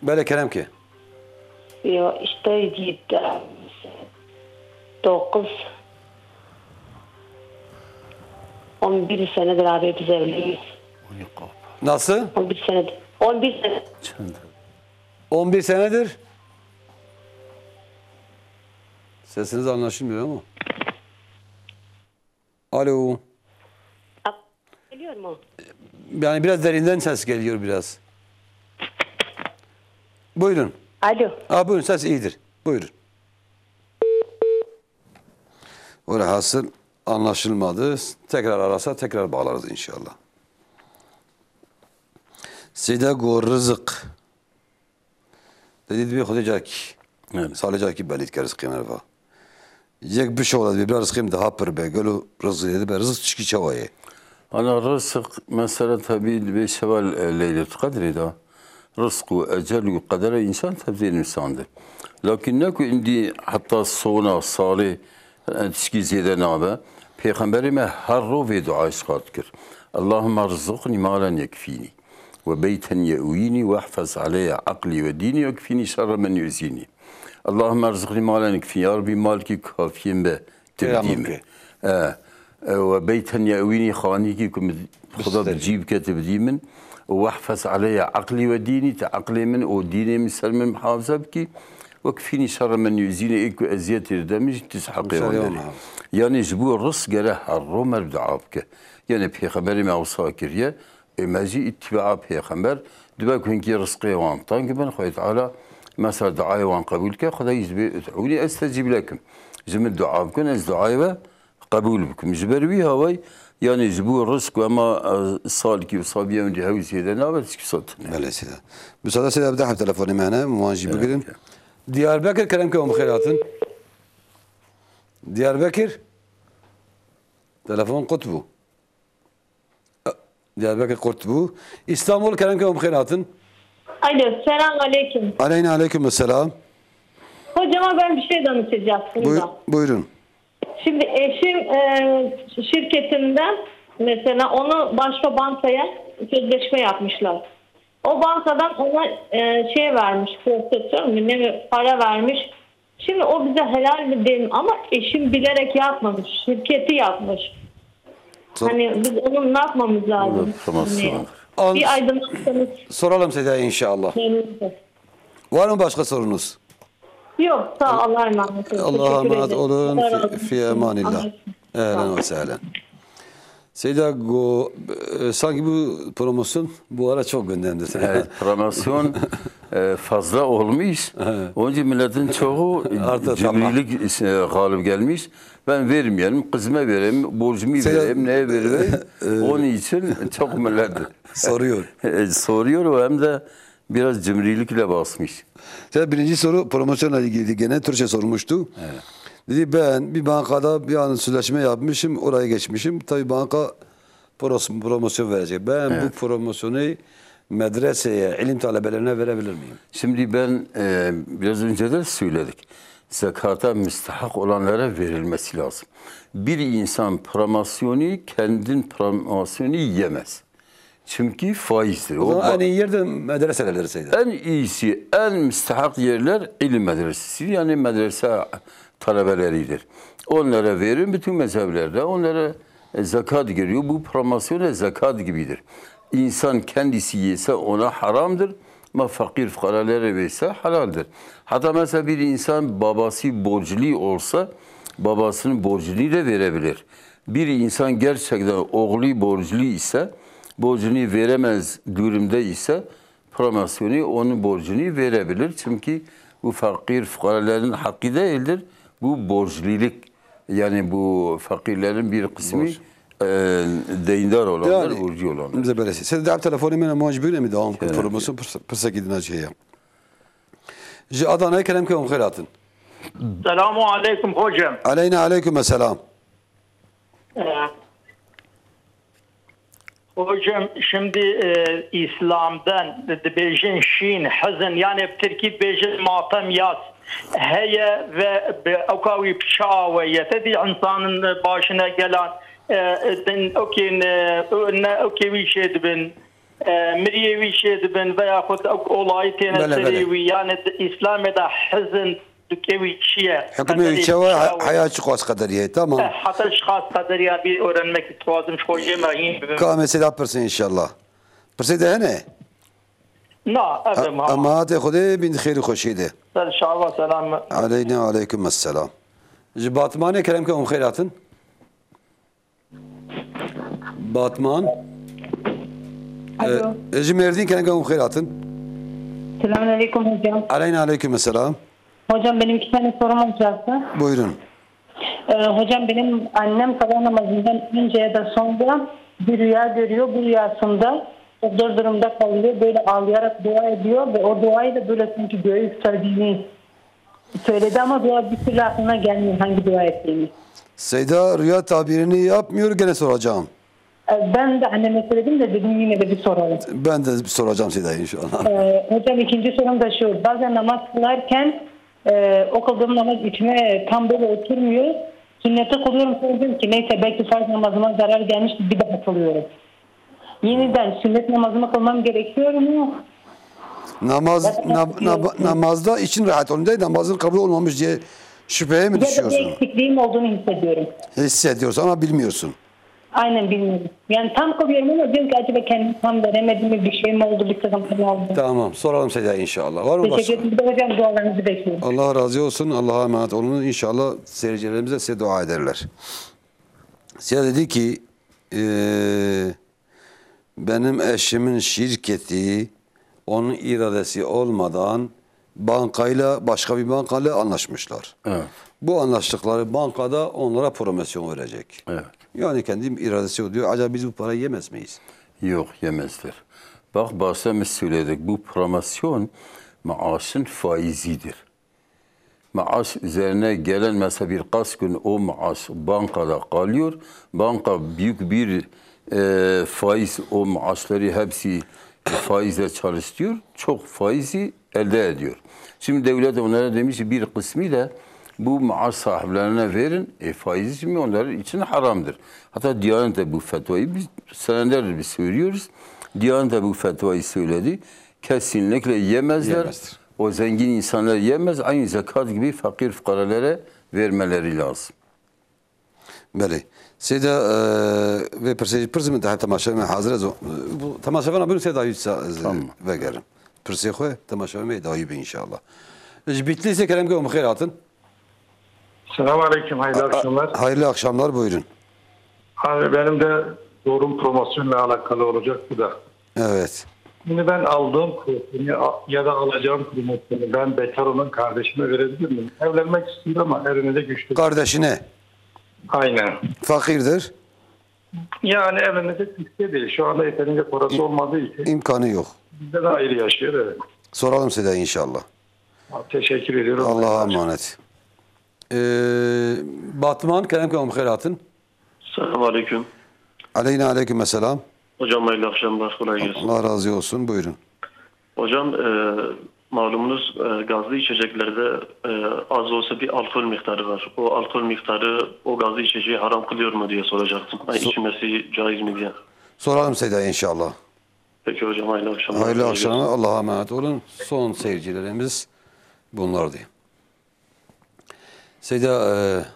Böyle kelam ki? Yo işte 9 11 senedir abi biz evliyiz. Nasıl? 11 senedir. 11 sene. 11 senedir. Sesiniz anlaşılmıyor ama. Alo. Geliyor mu? Yani biraz derinden ses geliyor biraz. Buyurun. Alo. Buyurun ses iyidir. Buyurun. Öyle hasıl anlaşılmadı. Tekrar arasa tekrar bağlarız inşallah. Sidago rızık. Dedi bir Hudacak. Salacak ki belit ki rızkı merva. Yek bir şey oladı. Bir rızkım daha pırbe. Gölü rızkı dedi. Ben rızık çıkı çavayı. Ana rızık mesela tabi bir şeval leylet kadri da. Rızkı, ecel, kadere insan tebdil insandır. Lakin ne ki indi hatta sonra salih tişki ziyade nabe. Peygamberime her rovi dua işgatkir. Allahümme rızıkni malen yekfini. وبيتا يأويني واحفظ علي عقلي وديني وكفيني شر من يؤذيني. اللهم ارزقني مالا يكفي يا ربي مالك كافيا به تبديمه. وبيتا يأويني خانيكي كم خدا بجيب كتبديمن واحفظ علي عقلي وديني تعقلي من وديني من سلم محافظة بكي وكفيني شر من يؤذيني إيكو أزيات الدمج تسحقي ونالي. يعني جبو الرص قاله الرومر دعابك. يعني بيخبري ما وصاكرية ماجي اتباع پیغمبر دبا كونكي رزقي وان طنق من خوي تعالى مثلا دعاء وان قبولك خدا يجبي ادعوني استجيب لكم Zimi dua bkun, ez duayı ve kabul bkun. Ziberi havay, yani bu rızk ama sal ki sabiye önce havziyede ne var ki satın. Bele sida. Müsaade sida بدأ telefonu معنا muancı bugün. Diyarbakır Keremköy mukhiratın. Diyarbakır. Telefon kutbu. Diyarbakır kutbu. İstanbul Keremköy mukhiratın. Alo, selam aleyküm. Aleyna aleyküm selam. Hocama ben bir şey danışacaktım da. Buyurun. Şimdi eşim şirketinden mesela onu başka bankaya sözleşme yapmışlar. O bankadan ona şey vermiş, profesör mü ne para vermiş. Şimdi o bize helal mi değil mi? Ama eşim bilerek yapmamış, şirketi yapmış. Hani biz onun ne yapmamız lazım? Hani, bir aydınlatsanız. Soralım size inşallah. Var mı başka sorunuz? Yok, sağ ol. Allah'a emanet olun. Allah'a emanet olun. Fi emanillah. Ehlen ve sehlen. Seyda, sanki bu promosyon bu ara çok gündemde. Evet, promosyon fazla olmuş. Onun için milletin çoğu cimrilik galip gelmiş. Ben vermeyelim, kızıma vereyim, borcumu vereyim, neye vereyim. Onun için çok millet soruyor. Soruyor hem de biraz cimrilikle basmış. Birinci soru promosyonla ilgili gene Türkçe sormuştu. Evet. Dedi ben bir bankada bir an sözleşme yapmışım, oraya geçmişim. Tabii banka promosyon verecek. Ben bu promosyonu medreseye, ilim talebelerine verebilir miyim? Şimdi ben biraz önce de söyledik. Zekata müstahak olanlara verilmesi lazım. Bir insan promosyonu kendin promosyonu yemez. Çünkü faizdir. O zaman en iyi yerde medreseler sayılır. En iyisi, en müstahak yerler ilim medresesi. Yani medrese talebeleridir. Onlara verin bütün mezheplerde. Onlara zekat giriyor. Bu promosyon zekat gibidir. İnsan kendisi yese ona haramdır. Ama fakir fukaralara verse halaldir. Hatta mesela bir insan babası borçlu olsa babasının borcunu da verebilir. Bir insan gerçekten oğlu borçlu ise borcunu veremez durumda ise promosyonu onun borcunu verebilir. Çünkü bu fakir fukaraların hakkı değildir. Bu borçluluk. Yani bu fakirlerin bir kısmı deyindar olanlar, yani, borcu olanlar. Bize böyle. Siz de telefonu bana muacibine mi devam kıl promosyon pırsa gidin acıya. Adana'ya Keremköy mukhiratın. Selamun aleyküm hocam. Aleyna aleyküm selam. Hocam şimdi İslam'dan bejin şin hazın yani Türkiye bejin matem yas heye ve okavi pşa ve yetedi insanın başına gelen okevi şey dibin miriyevi şey dibin veya olayı teneserivi yani İslam'da hazın Türkiye şiye. Hükümü çeva hayat şıkaz kadariye tamam. Hatta şıkaz kadariye bir öğrenmek istedim hocam. Ka mesela pırsa inşallah. Pırsa de ne? Na, evet. Ama hadi Xude bin xeyri xoşiydi. İnşallah selam. Aleyna aleyküm selam. Batman'e Keremköy mukhiratın. Batman. Alo. Merdin Keremköy mukhiratın. Selamünaleyküm hocam. Aleyna aleyküm selam. Hocam benim 2 tane sorum olacaktı. Buyurun. Hocam benim annem sabah namazından önce ya da sonra bir rüya görüyor. Bu rüyasında zor durumda kalıyor. Böyle ağlayarak dua ediyor ve o duayı da böyle sanki göğe yükseldiğini söyledi ama dua bir türlü aklına gelmiyor hangi dua ettiğini. Seyda rüya tabirini yapmıyor gene soracağım. Ben de anneme söyledim de dedim yine de bir soralım. Ben de soracağım Seyda inşallah. Hocam ikinci sorum da şu. Bazen namaz kılarken o kıldığım namaz içime tam böyle oturmuyor. Sünneti kılıyorum söyledim ki neyse belki farz namazıma zarar gelmişti bir daha kılıyorum. Yeniden sünnet namazımı kılmam gerekiyor mu? Namazda için rahat olun değil, namazın kabul olmamış diye şüpheye mi düşüyorsun? Ya da bir eksikliğim olduğunu hissediyorum. Hissediyorsun ama bilmiyorsun. Aynen bilmiyorum. Yani tam kılıyorum ama diyorum ki acaba kendimi tam veremedim mi, bir şey mi oldu, bir sıkıntı oldu? Tamam, soralım Seyda inşallah. Var mı başka? Teşekkür ederim hocam, dualarınızı bekliyorum. Allah razı olsun, Allah'a emanet olun. İnşallah seyircilerimiz de size dua ederler. Seyda dedi ki, benim eşimin şirketi onun iradesi olmadan bankayla başka bir bankayla anlaşmışlar. Evet. Bu anlaştıkları bankada onlara promosyon verecek. Evet. Yani kendi iradesi oluyor. Acaba biz bu parayı yemez miyiz? Yok, yemezler. Bak başta söyledik, bu promosyon maaşın faizidir. Maaş üzerine gelen mesela birkaç gün o maaş bankada kalıyor. Banka büyük bir faiz, o maaşları hepsi faizle çalıştırıyor. Çok faizi elde ediyor. Şimdi devlet onlara demiş ki bir kısmıyla bu maaş sahiplerine verin. Faiz mi onlar için haramdır. Hatta Diyanet de bu fetvayı biz senelerdir biz söylüyoruz. Diyanet de bu fetvayı söyledi. Kesinlikle yemezler. O zengin insanlar yemez. Aynı zekat gibi fakir fukaralara vermeleri lazım. Beli. Seyda ve persi min daha temaşa hazır. Bu temaşa bana Seyda ve gelin. Persi xoy temaşa dahi be inşallah. Bitliyse kerem ki hayır atın. Selamun Aleyküm, hayırlı akşamlar. Hayırlı akşamlar, buyurun. Abi benim de doğrum promosyonla alakalı olacak bu da. Evet. Şimdi ben aldığım promosyonu ya da alacağım promosyonu ben bekar olan kardeşime verebilir miyim? Evlenmek istiyor ama evlenmede güçlü. Kardeşine? Aynen. Fakirdir? Yani evlenecek istiyor değil. Şu anda yeterince parası olmadığı için. İmkanı yok. Bizde de ayrı yaşıyor, evet. Soralım size inşallah. Teşekkür ediyorum. Allah'a emanet. Batman, kerem ki hayır atın. Selamun Aleyküm. Aleyna aleyküm selam. Hocam hayırlı akşamlar, kolay gelsin. Allah razı olsun, buyurun. Hocam malumunuz gazlı içeceklerde az olsa bir alkol miktarı var. O alkol miktarı o gazlı içeceği haram kılıyor mu diye soracaktım. İçmesi caiz mi diye. Soralım Seyda inşallah. Peki hocam hayırlı akşamlar. Hayırlı akşamlar, Allah'a emanet olun. Son seyircilerimiz bunlardı. Seyda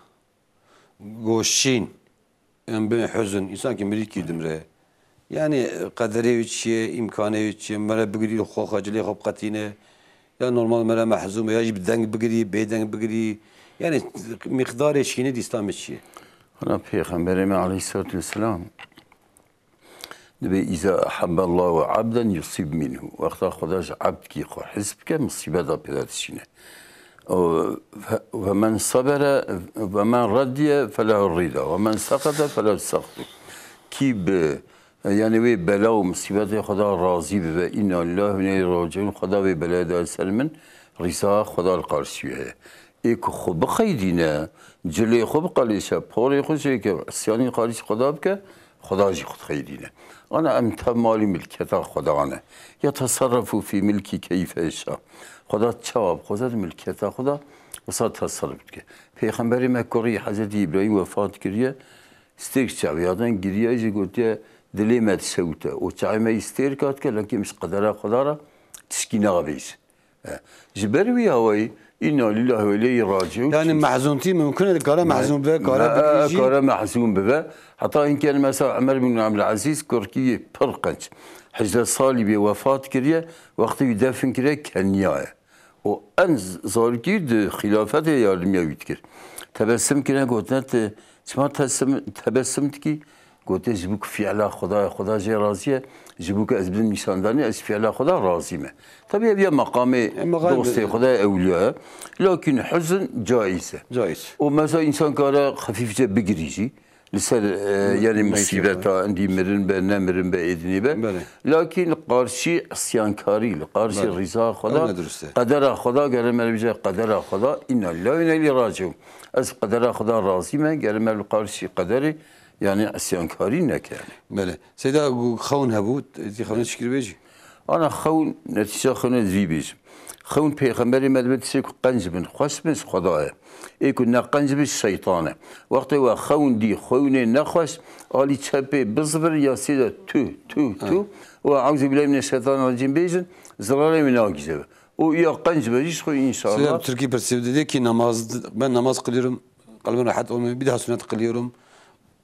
goşin ben hüzün insan ki miliki dimre. Yani kaderi üçye, imkanı üçye, mera bigri xoxacılığı xopqatine. Ya normal mera mahzum ya jib deng bigri, bedeng bigri. Yani miktar eşkini de İslam eşkiye. Ana Peygamberimiz Aleyhisselatü Vesselam إذا أحب الله عبدا يصيب منه وقت خداش عبد كي حسبك مصيبة بذاتشينه ومن صبر ومن رضي فله الرضا ومن سقط فله السقط كي يعني وي بلا ومصيبة خدا راضي به إن الله من راجعون خدا وي بلا دا سلمن رضا خدا القرشيه إيك خب خيدينا جلي خب قاليشا بوري خوشي كي سياني قاليش خدا بك خدا جي خد خيدينا أنا أمتى مالي ملكية خدا أنا يتصرفوا في ملكي كيف يشاء خدا تشواب خدا ملكية خدا وصار تصرف كي Peygamberi Mekkori Hazreti İbrahim vefat kiriye istek çaviyadan giriye izi gotiye dilemet sevte o çayme ister katke lakin mis kadara kadara tiskine abeyiz. Jibervi havayı inna lillahi ve ileyhi raciun. Yani mahzunti mümkün kara mahzun be kara mahzun be. Hatta in kan mesela Ömer bin Abdülaziz Korkiye pırqanç. Hicret salibi vefat kiriye vakti yüdefin kiriye Kenya'ya. O en zargir de hilafete yardımya yütkir. Tebessüm kine gotnet çma tebessüm ki gote jibuk fi'la Xuda je raziye jibuk ezbin misandani ez fi'la Xuda razime. Tabii bir makamı dostu Xuda evliya. Lakin hüzün caize. Caiz. O mesela insan kara hafifçe bigirici. Liser yani musibeta indi mirin be nemirin be edini be. Lakin karşı isyankari, karşı rıza Xuda, kadera Xuda gelmeli bize kadera Xuda inna lillahi ve inna ileyhi raciun. Az kadera Xuda razime gelmeli karşı kaderi yani isyankari ne yani. Bele. Seyda xavun hebu, ti xavun şükür beji. Ana xavun netice xavun zibij. خون پیغمبری مدبت سیک قنج بن خوش بس خداه ای کن نقنج بس شیطانه وقتی و خون دی خونه نخوش آلی چپه بزبر یا سیده تو و عوض بالله من الشیطان الرجیم بیجن zararı mı nagize o ya qanç bejiş koy inşallah. Türkiye persev dedi ki ben namaz kılıyorum kalbim rahat olmuyor bir daha sünnet kılıyorum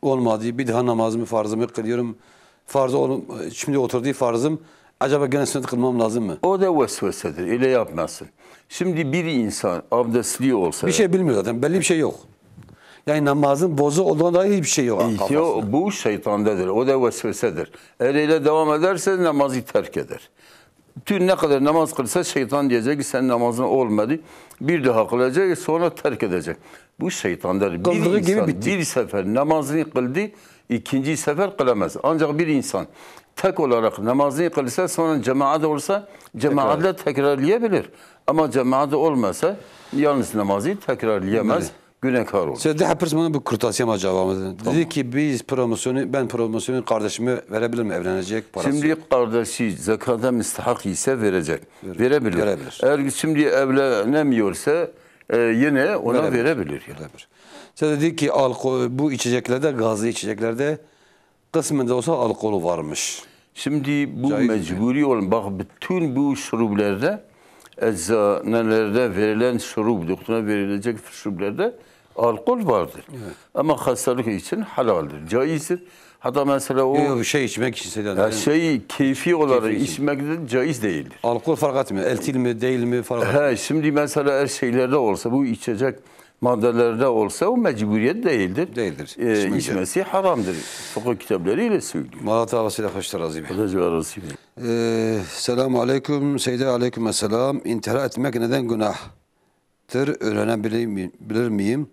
olmadı bir daha namazımı farzımı kılıyorum farzı şimdi oturduğu farzım. Acaba gene sünnet kılmam lazım mı? O da vesvesedir. Öyle yapmasın. Şimdi bir insan abdestli olsa... Bir şey bilmiyor zaten. Belli bir şey yok. Yani namazın bozu olduğuna dair hiçbir şey yok. Bu şeytandadır. O da vesvesedir. Eğer öyle devam ederse namazı terk eder. Bütün ne kadar namaz kılsa şeytan diyecek ki sen namazın olmadı. Bir daha kılacak sonra terk edecek. Bu şeytandır. Bir insan bir sefer namazını kıldı, ikinci sefer kılamaz. Ancak bir insan tek olarak namazını kılsa sonra cemaat olsa cemaatle tekrarlayabilir. Ama cemaat olmasa yalnız namazı tekrarlayamaz. Günahkar olur. Siz de hepiniz bana bu kırtasiyema cevabı dedi ki ben promosyonu kardeşime verebilir mi evlenecek parası? Şimdi kardeşi zekata müstahak ise verecek. Verebilir. Eğer şimdi evlenemiyorsa yine ona verebilir. Siz dedi ki bu içeceklerde, gazlı içeceklerde kısmen de olsa alkol varmış. Şimdi bu mecburi olan, bak bütün bu şuruplarda, eczanelerde verilen şurup, doktora verilecek şuruplerde alkol vardır. Evet. Ama hastalık için halaldir, caizdir. Hatta mesela o içmek için keyfi olarak içmek de caiz değildir. Alkol fark etmiyor. Etil mi değil mi fark etmiyor. Şimdi mesela her şeylerde olsa, bu içecek maddelerde olsa o mecburiyet değildir. İçmesi haramdır. Fıkıh kitaplarıyla söylüyor. Malat avasıyla hoşlar azim. Selamun aleyküm. Seyyide aleyküm selam. İntihar etmek neden günahtır? Öğrenebilir miyim?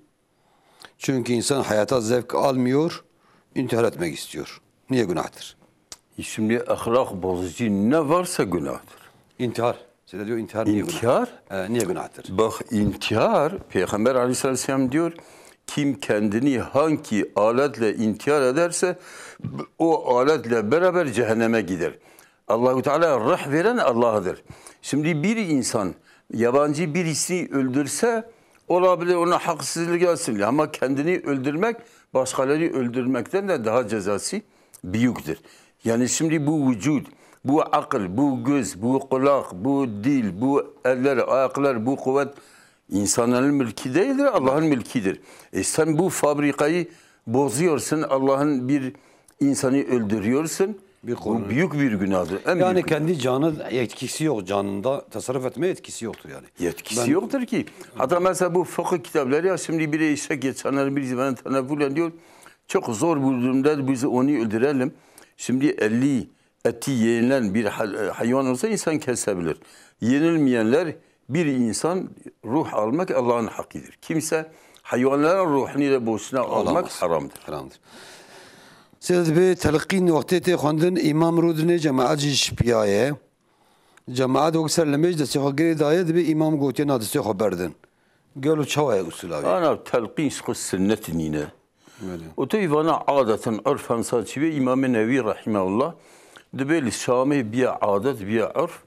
Çünkü insan hayata zevk almıyor, intihar etmek istiyor. Niye günahtır? Şimdi ahlak bozucu ne varsa günahtır. İntihar. Size diyor intihar niye günahtır? Bak intihar, Peygamber Aleyhisselam diyor, kim kendini hangi aletle intihar ederse o aletle beraber cehenneme gider. Allah-u Teala ruh veren Allah'dır. Şimdi bir insan yabancı birisini öldürse olabilir, ona haksızlık gelsin. Ama kendini öldürmek başkaları öldürmekten de daha cezası büyüktür. Yani şimdi bu vücut, bu akıl, bu göz, bu kulak, bu dil, bu eller, ayaklar, bu kuvvet insanların mülki değildir, Allah'ın mülkidir. Sen bu fabrikayı bozuyorsun, Allah'ın bir insanı öldürüyorsun. Bu büyük bir günahdır. Yani kendi canı etkisi yok, canında tasarruf etme etkisi yoktur yani. Yetkisi yoktur ki. Hatta mesela bu fıkıh kitapları ya şimdi bir işe geçenler bir zaman teneffüle diyor. Çok zor bir durumda biz onu öldürelim. Şimdi 50 eti yenilen bir hayvan olsa insan kesebilir. Yenilmeyenler bir insan ruh almak Allah'ın hakkıdır. Kimse hayvanların ruhunu da boşuna almak haramdır. Siz bir telkin vaktiyeti kandın imam rudine cemaatçi şpiyaye. Cemaat okserlemeç de sehagiri dayet bir imam gotiye nadisi haberdin. Gölü çavaya usul abi. Ana telkin sıkı sünnetin yine. O teyvana adeten örfen saçı ve İmam-ı Nevi rahimahullah debeli Şam'ı bir adet bir örf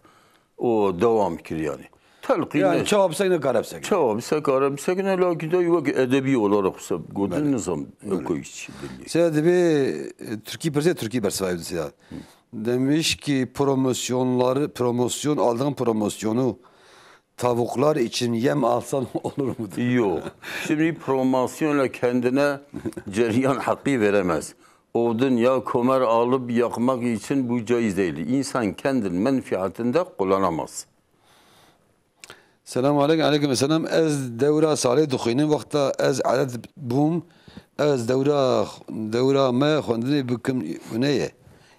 o devam kir yani. Telkin yani çavabsak ne garipsak. Çavabsak garipsak ne lakin de yok edebi olarak godun nizam koyuş. Size de bir Türkiye bersaydı size. Demiş ki promosyon aldığın promosyonu tavuklar için yem alsan olur mu? Yok. Şimdi promosyonla kendine cereyan hakkı veremez. Odun ya kömer alıp yakmak için bu caiz değil. İnsan kendini menfaatinde kullanamaz. Selamun aleyküm selam. Ez devra salih dukhinin vakta ez adet bum ez devra me khondini bikim neye?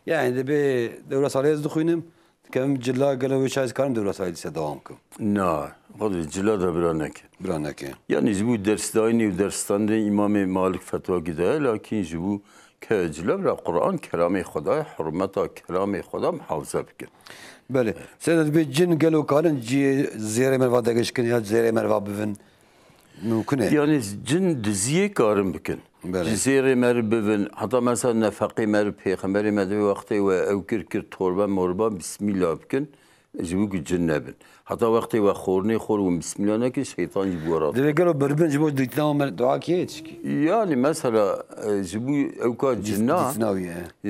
Yani de bir devra salih ez dukhinim kem cilla galavi çayız karım devra salih ise devam kım. Na, hadi cilla da biranek. Yani bu derstanda İmam-ı Malik fetva gider, lakin bu که جلب را قرآن کلام خدا حرمت کلام خدا محافظه بکن. بله. سید به جن گلو کارن زیر مروا دگش کن یا زیر مروا بفن ممکنه. Yani cin diziye karın bükün. Zire mer bivin. Hatta mesela nefaki mer peygamberi medvi vakti ve evkir torba morba bismillah bükün. Jibu cin nebin. Hatta vakti ve khorni khor ve bismillah ne ki şeytan jibu arat. Deve gelo berbin jibu ditna dua ki. Yani mesela jibu evka cinna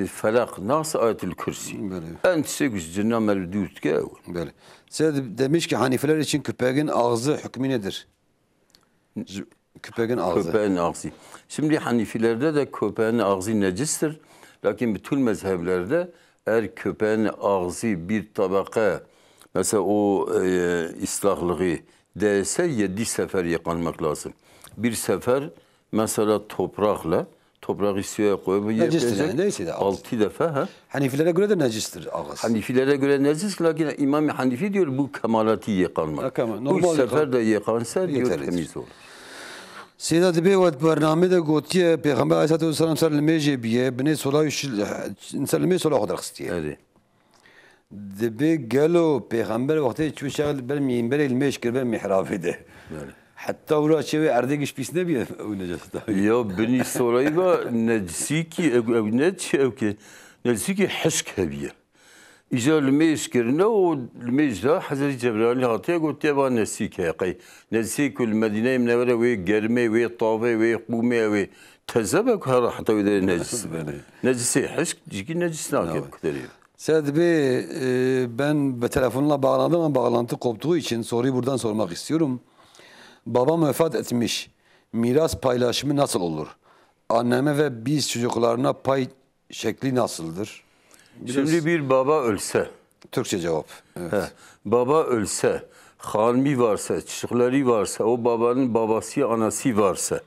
felak nas ayatul kürsi. En sekiz cinna mer dürt ki. Böyle. Seyed demiş ki Hanifeler için köpeğin ağzı hükmü nedir? Köpeğin ağzı. Köpeğin ağzı. Şimdi Hanifilerde de köpeğin ağzı necistir. Lakin bütün mezheplerde eğer köpeğin ağzı bir tabaka mesela o ıslahlığı değilse 7 sefer yıkanmak lazım. Bir sefer mesela toprağı suya koyup Necistir yani, neyse de. 6 defa. Ha? Hanifilere göre de necistir ağız. Hanifilere göre necis, lakin İmam Hanifi diyor bu kemalatı yıkanmak. Bu sefer de yıkansa diyor temiz olur. Seyda dibe ve barname de gotiye Peygamber Aleyhisselatü Vesselam serlemeje biye bine sola serlemeje sola kadar kıstiye. Evet. Dibe gelo Peygamber vakti hiçbir şekilde ben minber ilmeş kir ben mihrabide. Hatta ora çeve erdek iş pisne bir oynayacağız. Ya beni sorayım necisi ki necisi ki hışk hebiye. İca lmeş kirne o lmeş da Hazreti Cebrail hatiye gotiye ba nesik yaqi. Nesik kul Medine mnevre ve germe ve tave ve qume ve tezebek har hatta ve necis. Necisi hışk ciki necis nakip kuderiyor. Seyda Bey ben telefonla bağlandım ama bağlantı koptuğu için soruyu buradan sormak istiyorum. Babam vefat etmiş. Miras paylaşımı nasıl olur? Anneme ve biz çocuklarına pay şekli nasıldır? Şimdi bir baba ölse. Türkçe cevap. Evet. Baba ölse, hanmi varsa, çocukları varsa, o babanın babası, anası varsa.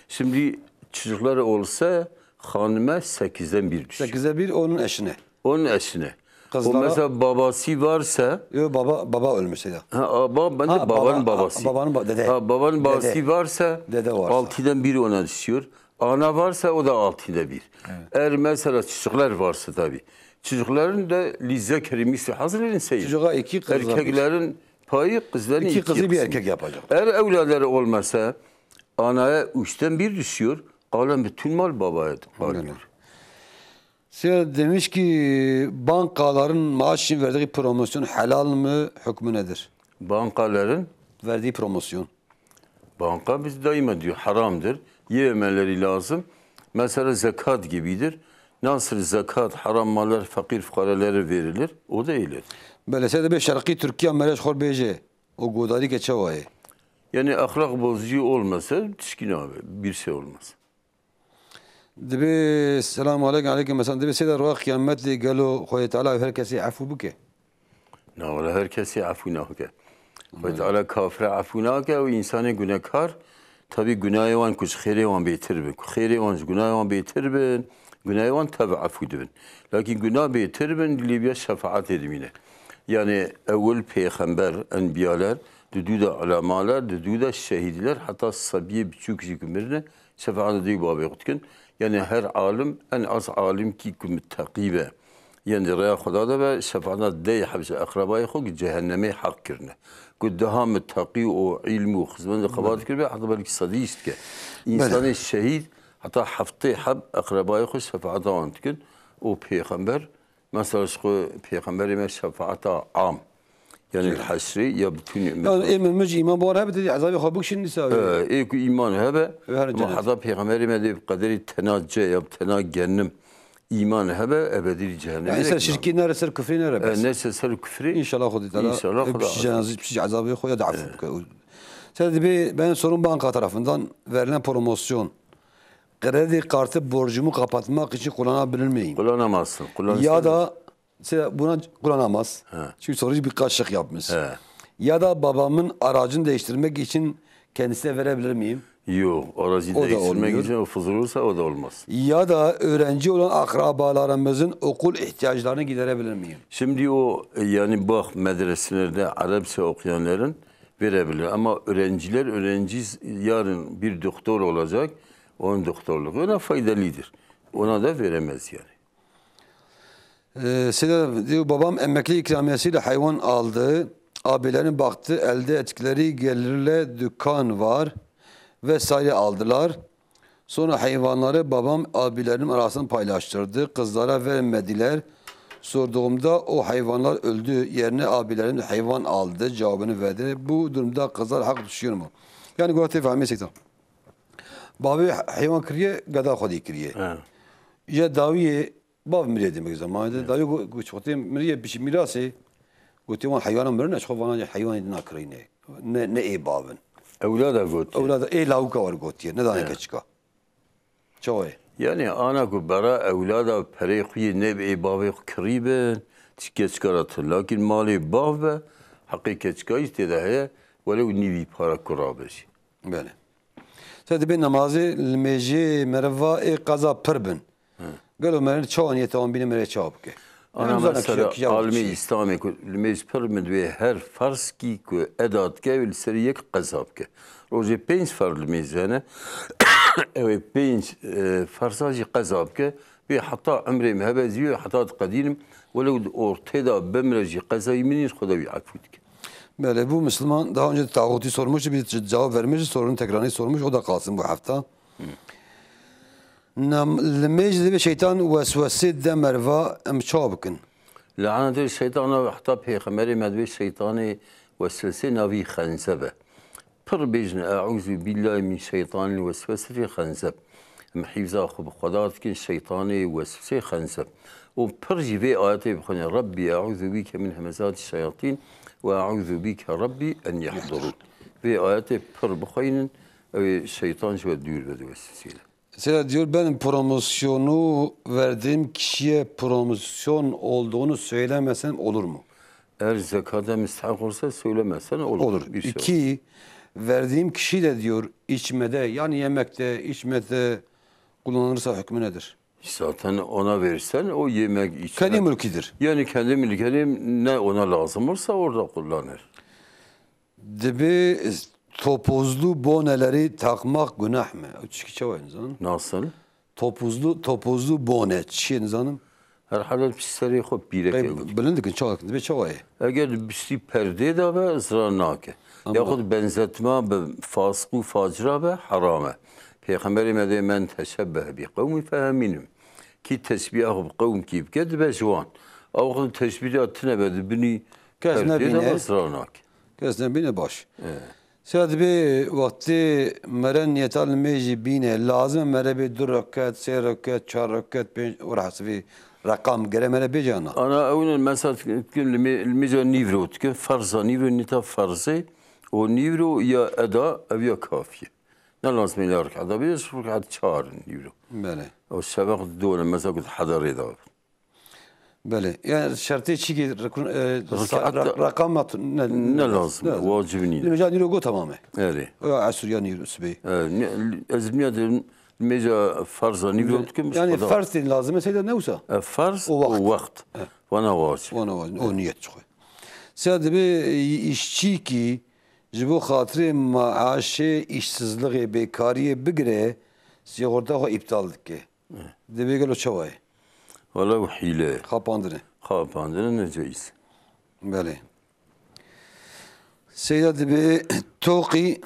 Şimdi çocuklar olsa hanıma 8'den 1 düşüyor. 8'e 1 onun eşine. Onun eşine. Kızlara, o mesela babası varsa... Yok baba ölmüş ya. Ben de babanın babası. Dede. Babanın babası varsa 6'dan 1 ona düşüyor. Ana varsa o da 6'da 1. Evet. Eğer mesela çocuklar varsa tabii. Çocukların da lizzekeri misli hazırlayın seyir. Çocuğa 2 kız. Erkeklerin payı kızların 2 kızı bir erkek yapacak. Eğer evladları olmasa anaya 3'ten 1 düşüyor. Kalan bütün mal babaya kalıyor. Size demiş ki bankaların maaş için verdiği promosyon helal mı, hükmü nedir? Bankaların verdiği promosyon. Banka biz daima diyor haramdır. Yemeleri lazım. Mesela zekat gibidir. Nasıl zekat, haram mallar fakir fukaralara verilir? O da öyle. Böylese de bir şarkı Türkiye meraç khor beje. O godari geçe vaye. Yani ahlak bozucu olmasa tişkin abi bir şey olmaz. Dibe selamu aleyküm mesela dibe seyda ruha kıyametli galo Khoye Teala herkese afu buke. Ne ola herkese afu nake. Khoye Teala kafire afu nake ve insanı günahkar tabi günahı van kuş khiri van beter bin. Khiri van günahı van beter bin. Günahı van tabi afu dibin. Lakin günah beter bin Libya şefaat edimine. Yani evvel peygamber, enbiyalar, düdüde alamalar, düdüde şehidler hatta sabiye birçok hükümlerine şefaat ediyor bu abi. Yani her alim en az alim ki müttakibe. Yani raya Khuda ve şefaatine dey habise akrabayı xo cehenneme hak kirne. Ku daha müttaki o ilmu hizmet kabahat kirbe hatta belki sadist ke. İnsanı şehit hatta haftı hab akrabayı xo şefaate antkin o peygamber mesela şu peygamberime şefaata am. Yani haşri ya bütün ümmet. Yani müci iman bu arada dedi azabı kabuk şimdi sağ. İman hebe. Ama hatta peygamberime de kaderi tenacce ya tenagennim. İman hebe ebedi cehennem. Yani ser şirki nere ser küfri nere bes. Neyse ser küfri. İnşallah Khuda Teala. İnşallah Khuda. Bir şey azabı koya da afu. Sen de ben sorun banka tarafından verilen promosyon. Kredi kartı borcumu kapatmak için kullanabilir miyim? Kullanamazsın. Ya da buna kullanamaz. Çünkü sorucu bir kaşık yapmış. Ya da babamın aracını değiştirmek için kendisine verebilir miyim? Yok. Aracı değiştirmek için o fızır olursa o da olmaz. Ya da öğrenci olan akrabalarımızın okul ihtiyaçlarını giderebilir miyim? Şimdi o yani bak medreselerde Arapça okuyanların verebilir. Ama öğrenci yarın bir doktor olacak. Onun doktorluğu ona faydalıdır. Ona da veremez yani. Diyor babam emekli ikramiyesiyle hayvan aldı. Abilerin baktı elde ettikleri gelirle dükkan var vesaire aldılar. Sonra hayvanları babam abilerin arasında paylaştırdı. Kızlara vermediler. Sorduğumda o hayvanlar öldü. Yerine abilerin hayvan aldı cevabını verdi. Bu durumda kızlar hak düşüyor mu? Yani gayet fahmiyesi tam. Babı hayvan kırıya gada khodi kırıya. Ya daviye bab miriye demek zamanında. Daviye goçote miriye bir şey mirası. Goçte van hayvanın mirine çok van hayvan nakırıyne. Ne ey babın. Evlada goçte. Evlada ey lavuka var goçte. Ne daha ne kaçka. Çoğu. Yani ana ku bara evlada pereyxi ne ey babı kırıben. Tikeç karatır. Lakin mali babı hakikat çıkayız dedi. Velev nivi para kurabeşi. Böyle. Sen de namazı lmeji merva kaza pırbın. Galo mer çoğuniyet on bine mere çabuk ki. Ana mesela alemi İslam'ı lmeji pırbın ve her farz ki edat ke ve seri yek kazab ke. Roje 5 farz lmejane. Evet 5 farzajı kazab ke ve hatta ömrü mehbeziyor hatta kadim ولو ortada bemreci kazayı miniz Xudavi affettik. Böyle bu Müslüman daha önce tağuti sormuş, bir cevap vermiş, sorunu tekrarını sormuş, o da kalsın bu hafta. Mecdi ve şeytan vesvese de merva emçabıkın. Lanet şeytana hatta peygamberi medve şeytanı vesvese navi khanzebe. Pır bejne a'uzu billahi min şeytanil vesvese fi khanzeb. محيفزا خبقات كن شيطاني وسوسة خنسب وبرجي في آياتي بخوني ربي أعوذ بك من همزات الشياطين وأعوذ بك ربي أن يحضرون في آياتي بر بخين الشيطان شو الدير بدو وسوسة. Mesela diyor ben promosyonu verdiğim kişiye promosyon olduğunu söylemesem olur mu? Eğer zekata müstahak olsa söylemezsen olur. Olur. İki, verdiğim kişi de diyor içmede yani yemekte, içmede kullanılırsa hükmü nedir? Zaten ona verirsen o yemek içmek. Kendi mülkidir. Yani kendi mülkleri ne ona lazım olsa orada kullanır. Dibi topuzlu boneleri takmak günah mı? Nasıl? Topuzlu bone. Çiğ nizanım? Her halde pisleri hop birek. Bilindik çalak. Dibi çavayı. Eğer bir perde de ve ısrar nake. Yahut benzetme be fasku facra be harame. Peygamberi medve men teşebbeh bi kavmi feheminim. Ki tesbih bu kavm ki bked be jwan. Av teşbih atına be bini perde de ısrar nake. Kesne bine baş. Sad be vakti meren niyetal meji bine lazım mere be 4 rekat, 3 rekat, 4 rekat, 5 orası rakam geremere bejana. Ana evnen mesela الميزة نيفرو تكن فرزة نيفرو نتا فرزة ونيفرو يا أداء أو يا كافية. نلازم يلارك هذا بيش فرق هذا شهر نيفرو. بله. أو السباق الدولة مثلا قلت حضر إذا. بله. يعني شرطي شيء رقمات نلازم واجبني. المجال نيرو جو تمامه. أري. عسر يعني نيرو سبي. أزمية الميزة فرزة نيفرو تكن. يعني فرز لازم سيدا نوسا. فرز ووقت. وانا واجب. وانا واجب. او نيت شوي. سيدا بي işçi ki jibo xatirê maaşê işsizliğê bêkariyê bigire sigorta xwe iptal dike. Divê gelo çawa ye? Valla bu hile. Xapandine. Xapandine ne caiz. Bele. Seyda dibe toqi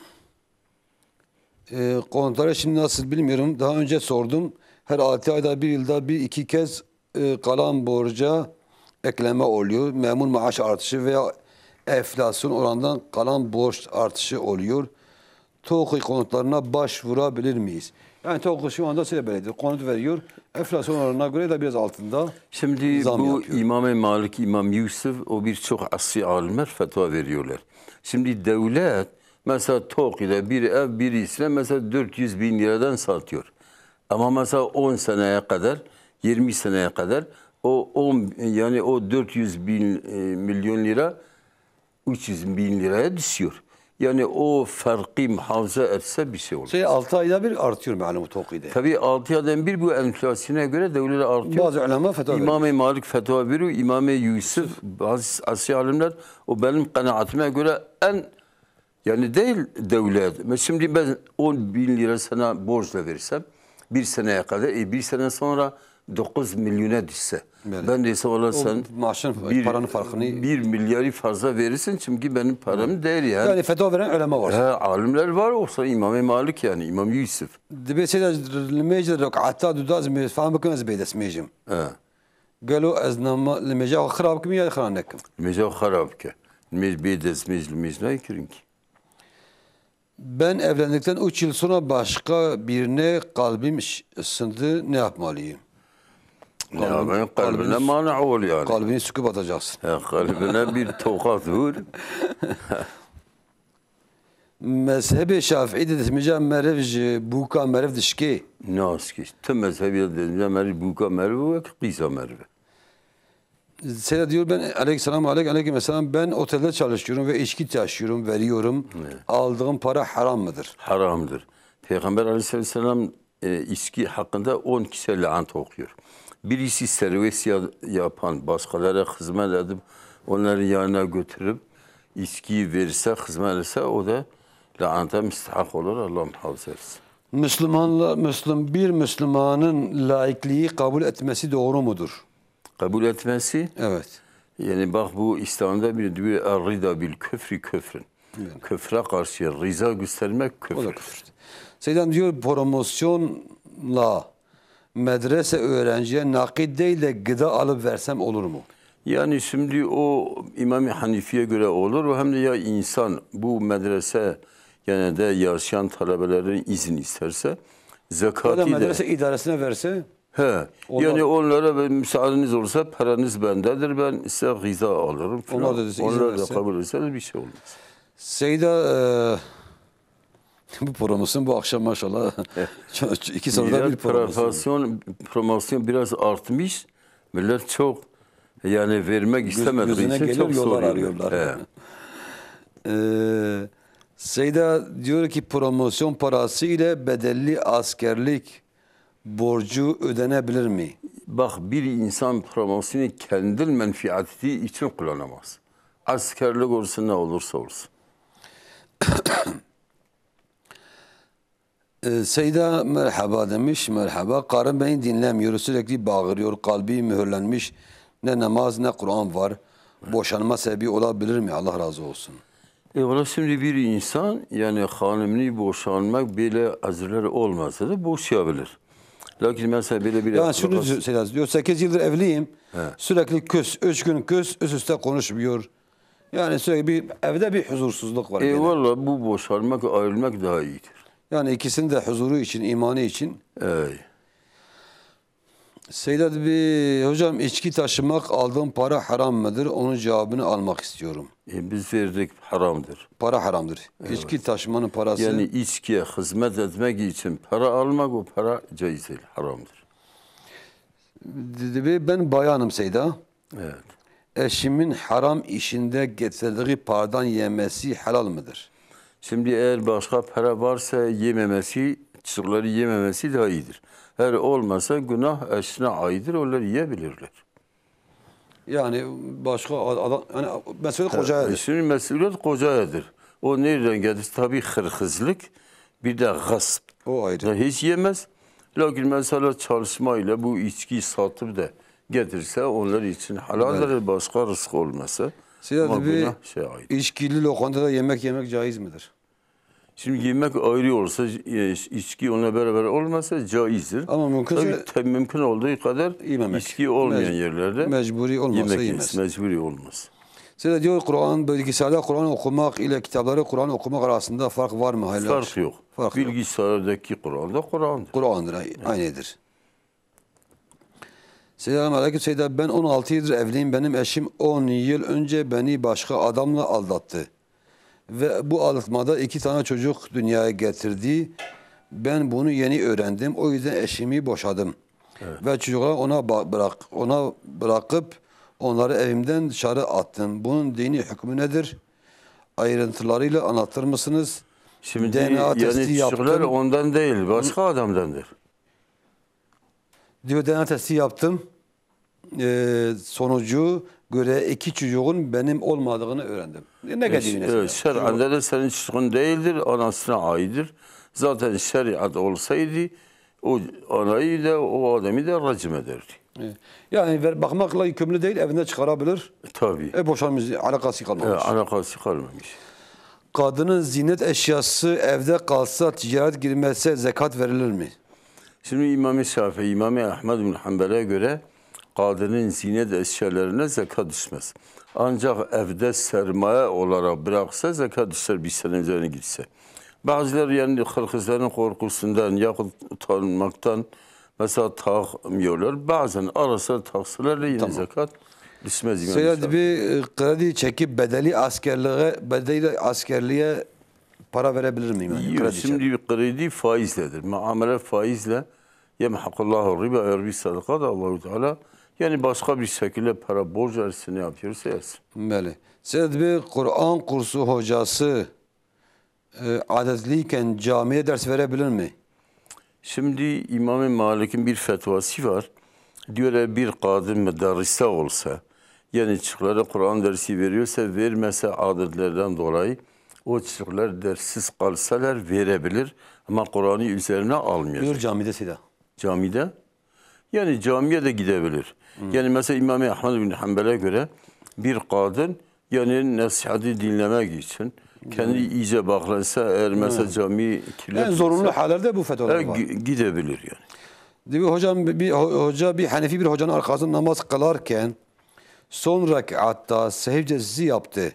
kontara şimdi nasıl bilmiyorum. Daha önce sordum. Her 6 ayda bir yılda 1-2 kez kalan borca ekleme oluyor. Memur maaş artışı veya enflasyon oranından kalan borç artışı oluyor. TOKİ konutlarına başvurabilir miyiz? Yani TOKİ şu anda size böyledir. Konut veriyor. Enflasyon oranına göre de biraz altında şimdi zam bu yapıyor. İmam-ı Malik, İmam Yusuf o birçok asri alimler fetva veriyorlar. Şimdi devlet mesela TOKİ'de bir ev birisine mesela 400 bin liradan satıyor. Ama mesela 10 seneye kadar 20 seneye kadar yani o 400 bin milyon lira 300 bin liraya düşüyor. Yani o farkı muhafaza etse bir şey olur. 6 ayda bir artıyor malum TOKİ'de. Tabii 6 aydan bir bu enflasyona göre devlet artıyor. Bazı ulema fetva veriyor. İmam-ı Malik fetva veriyor. İmam-ı Yusuf, bazı asli alimler o benim kanaatime göre en yani değil devlet. Şimdi ben 10 bin lira sana borçla versem bir seneye kadar bir sene sonra 9 milyona düşse. Böyle. Ben de valla sen maaşın paranın farkını 1 milyarı fazla verirsin çünkü benim param değil yani. Yani fetva veren ulema var. Alimler var olsa İmam-ı Malik yani İmam Yusuf. Dibe seyda lmecid rakatta dudaz mi faham bakın az beydes mecim. Galo az nama lmeca xarab kim ya xaran nekim. Lmeca xarab ke. Lmec beydes meclis ne kirin ki? Ben evlendikten 3 yıl sonra başka birine kalbim ısındı. Ne yapmalıyım? Kalbine mana ol yani. Kalbini sıkıp atacaksın. Kalbine bir tokat vur. Mezhebi Şafii'de desmeyeceğim merevci buka merev dişki. Nasıl ki? Tüm mezhebi desmeyeceğim merev buka merev ve kıysa merev. Seyda diyor ben aleykümselam ben otelde çalışıyorum ve içki taşıyorum, veriyorum. Aldığım para haram mıdır? Haramdır. Peygamber Aleyhisselam içki hakkında 10 kişiye lanet okuyor. Birisi servis yapan, başkalara hizmet edip onların yanına götürüp içkiyi verirse, hizmet ederse o da lanete müstahak olur. Allah muhafaza etsin. Bir Müslümanın laikliği kabul etmesi doğru mudur? Kabul etmesi? Evet. Yani bak bu İslam'da bir diyor rida bil küfri küfrün. Yani. Küfre karşı rıza göstermek küfür. Seydan diyor promosyonla medrese öğrenciye nakit değil de gıda alıp versem olur mu? Yani şimdi o İmam-ı Hanifi'ye göre olur. Hem de ya insan bu medrese yani de yaşayan talebelerin izin isterse zekatı da medrese idaresine verse yani onlara müsaadeniz olursa paranız bendedir, ben size gıza alırım falan. Onlar da kabul etse bir şey olmaz. Seyda bu promosyon bu akşam maşallah 2 soruda bir promosyon biraz artmış. Millet çok yani vermek istemediği için çok yollar arıyorlar. Seyda diyor ki promosyon parası ile bedelli askerlik borcu ödenebilir mi? Bak bir insan promosyonu kendi menfaati için kullanamaz. Askerlik olsun ne olursa olsun. Seyda merhaba demiş. Merhaba. Karım beni dinlemiyor. Sürekli bağırıyor. Kalbi mühürlenmiş. Ne namaz ne Kur'an var. Boşanma sebebi olabilir mi? Allah razı olsun. Valla şimdi bir insan yani hanımını boşanmak böyle azirler olmasa da boşayabilir. Lakin mesela böyle bir... Yani şunu diyor 8 yıldır evliyim. Sürekli küs. 3 gün küs. Üst üste konuşmuyor. Yani sürekli evde bir huzursuzluk var. Valla bu boşanmak, ayrılmak daha iyidir. Yani ikisinin de huzuru için, imanı için. Seydat Bey, hocam içki taşımak aldığım para haram mıdır? Onun cevabını almak istiyorum. Biz verdik haramdır. Para haramdır. Evet. İçki taşımanın parası. Yani içkiye hizmet etmek için para almak o para caiz değil, haramdır. Ben bayanım Seyda. Evet. Eşimin haram işinde getirdiği paradan yemesi helal mıdır? Şimdi eğer başka para varsa yememesi, çocukları yememesi daha iyidir. Eğer olmasa günah eşine aittir, onları yiyebilirler. Yani başka adam, yani mesuliyet kocayadır. Şimdi mesuliyet kocayadır. O nereden gelir? Tabii hırhızlık, bir de gasp. O ayrı. Hiç yemez. Lakin mesela çalışmayla bu içkiyi satıp da getirse onlar için halaldir, başka rızık olmasa. Ama günah içkili lokantada yemek caiz midir? Şimdi yemek ayrı olsa, içki onunla beraber olmasa caizdir. Ama mümkün olduğu kadar yememek. İçki olmayan yerlerde mecburi olmasa yemez. Mecburi olmaz. Size diyor bilgisayarda Kur'an okumak ile kitapları Kur'an okumak arasında fark var mı? Fark yok. Bilgisayardaki Kur'an da Kur'an'dır. Kur'an'dır, aynıdır. Selamünaleyküm Seyda, ben 16 yıldır evliyim. Benim eşim 10 yıl önce beni başka adamla aldattı. Ve bu aldatmada 2 tane çocuk dünyaya getirdi. Ben bunu yeni öğrendim. O yüzden eşimi boşadım. Evet. Ve çocukları ona bırakıp onları evimden dışarı attım. Bunun dini hükmü nedir? Ayrıntılarıyla anlatır mısınız? Şimdi DNA testi yaptım. Ondan değil, başka adamdandır. Diyor DNA testi yaptım. Sonucu göre 2 çocuğun benim olmadığını öğrendim. Ne geldiğini şer'an de senin çocuğun değildir, anasına aittir. Zaten şeriat olsaydı o anayı da o adamı da racim ederdi. Yani bakmakla yükümlü değil, evinde çıkarabilir. Tabii. Boşanmış, alakası kalmamış. Alakası kalmamış. Kadının ziynet eşyası evde kalsa, ticaret girmezse zekat verilir mi? Şimdi İmam-ı Şafii, İmam-ı Ahmed bin Hanbel'e göre kadının ziynet eşyalarına zekat düşmez. Ancak evde sermaye olarak bıraksa zekat düşer bir sene üzerine gitse. Bazıları yani kızların korkusundan yahut utanmaktan mesela takmıyorlar. Bazen arasa taksalarla yine zekat düşmez. Seyyid bir kredi çekip bedeli askerliğe para verebilir miyim? Yani? Şimdi bir kredi faizledir. Muamele faizle yemhakullahu riba erbi sadaka da Allah-u Teala yani başka bir şekilde para borç arasını yapıyorsa yazsın. Böyle. Seyyid bir Kur'an kursu hocası adetliyken camiye ders verebilir mi? Şimdi İmam-ı Malik'in bir fetvası var. Diyor bir kadın müderrise olsa, yani çocuklara Kur'an dersi veriyorsa, vermese adetlerden dolayı o çocuklar derssiz kalsalar verebilir ama Kur'an'ı üzerine almıyor. Buyur camide Sida. Camide? Yani camiye de gidebilir. Yani mesela İmam Ahmed bin Hanbel'e göre bir kadın yani nasihatı dinlemek için kendi iyice baklansa eğer mesela cami kirletmişse... En zorunlu hallerde bu fetvalar var. Gidebilir yani. Diyor hocam bir Hanefi bir hocanın arkasında namaz kılarken son rekatta sehiv cezisi yaptı.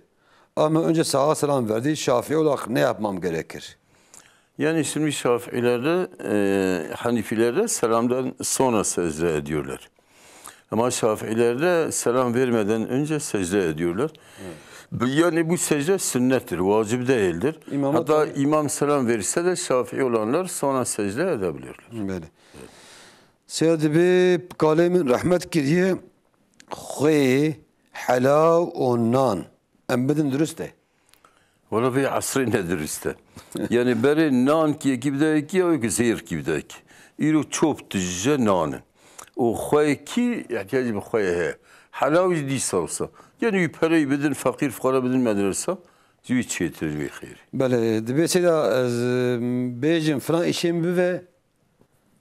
Ama önce sağa selam verdi. Şafii olarak ne yapmam gerekir? Yani şimdi Şafiilerde, Hanifilerde selamdan sonra secde ediyorlar. Ama Şafiilerde selam vermeden önce secde ediyorlar. Evet. Yani bu secde sünnettir, vacip değildir. Hatta imam selam verirse de Şafii olanlar sonra secde edebilirler. Böyle. Seyyid bi kalemin rahmet kiriye khoy halav o nan. Embedin dürüst de. Valla bir asrı nedir işte. Yani beri nan ki gibdeki ya ki zehir gibdeki. İro çok tücce nanın. O khoy ki ihtiyacı bir khoy he. Halav değil olsa. Yani bir parayı bedin fakir fukara bedin medrese. Züğü çetir bir khayr. Bale. Dibe seda bejim falan işim ve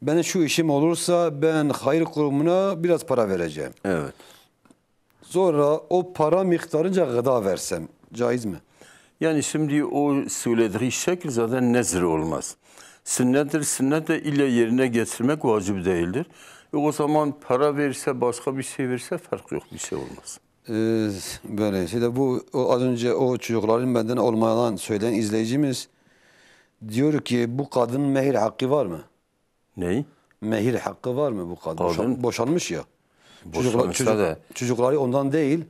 ben şu işim olursa ben hayır kurumuna biraz para vereceğim. Evet. Sonra o para miktarınca gıda versem caiz mi? Yani şimdi o söylediği şekil zaten nezir olmaz. Sünnettir. Sünnet de illa yerine getirmek vacip değildir. O zaman para verirse başka bir şey verirse fark yok, bir şey olmaz. Böyle işte bu az önce o çocukların benden olmayan söyleyen izleyicimiz diyor ki bu kadının mehir hakkı var mı? Ney? Mehir hakkı var mı bu kadın? Boşanmış ya. Çocukları ondan değil.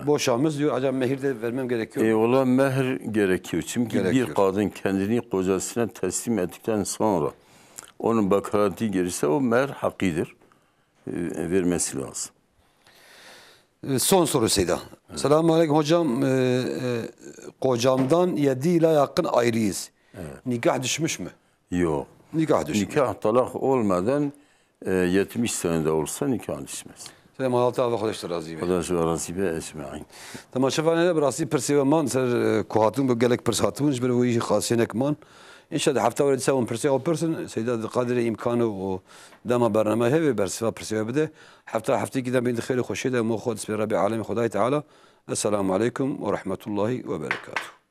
Boşanmış diyor. Acaba mehir de vermem gerekiyor mu? Olan mehir gerekiyor. Çünkü bir kadın kendini kocasına teslim ettikten sonra onun bakarati gelirse o mehir hakkıdır. Vermesi lazım. Son soru Seyda. Selamun Aleyküm hocam. Kocamdan 7 yıla yakın ayrıyız. Evet. Nikah düşmüş mü? Yok. Nikah düşmüş. Nikah talak olmadan 70 senede olsa nikah düşmez. Selam Allah'a ve Kudaşlar razı be. Kudaşlar razı be ecmaîn. Tamam şefane براسي پرسیو من سر کوهاتون به گلک پرساتون جبر وی خاصینک من ان شاء الله هفته ورد سوون پرسیو پرسن سیدا قدر امکانه و دما برنامه هي برسوا پرسیو بده هفته كده بين خير خوشيده مو خود رب العالمين خدای تعالی السلام عليكم ورحمه الله وبركاته.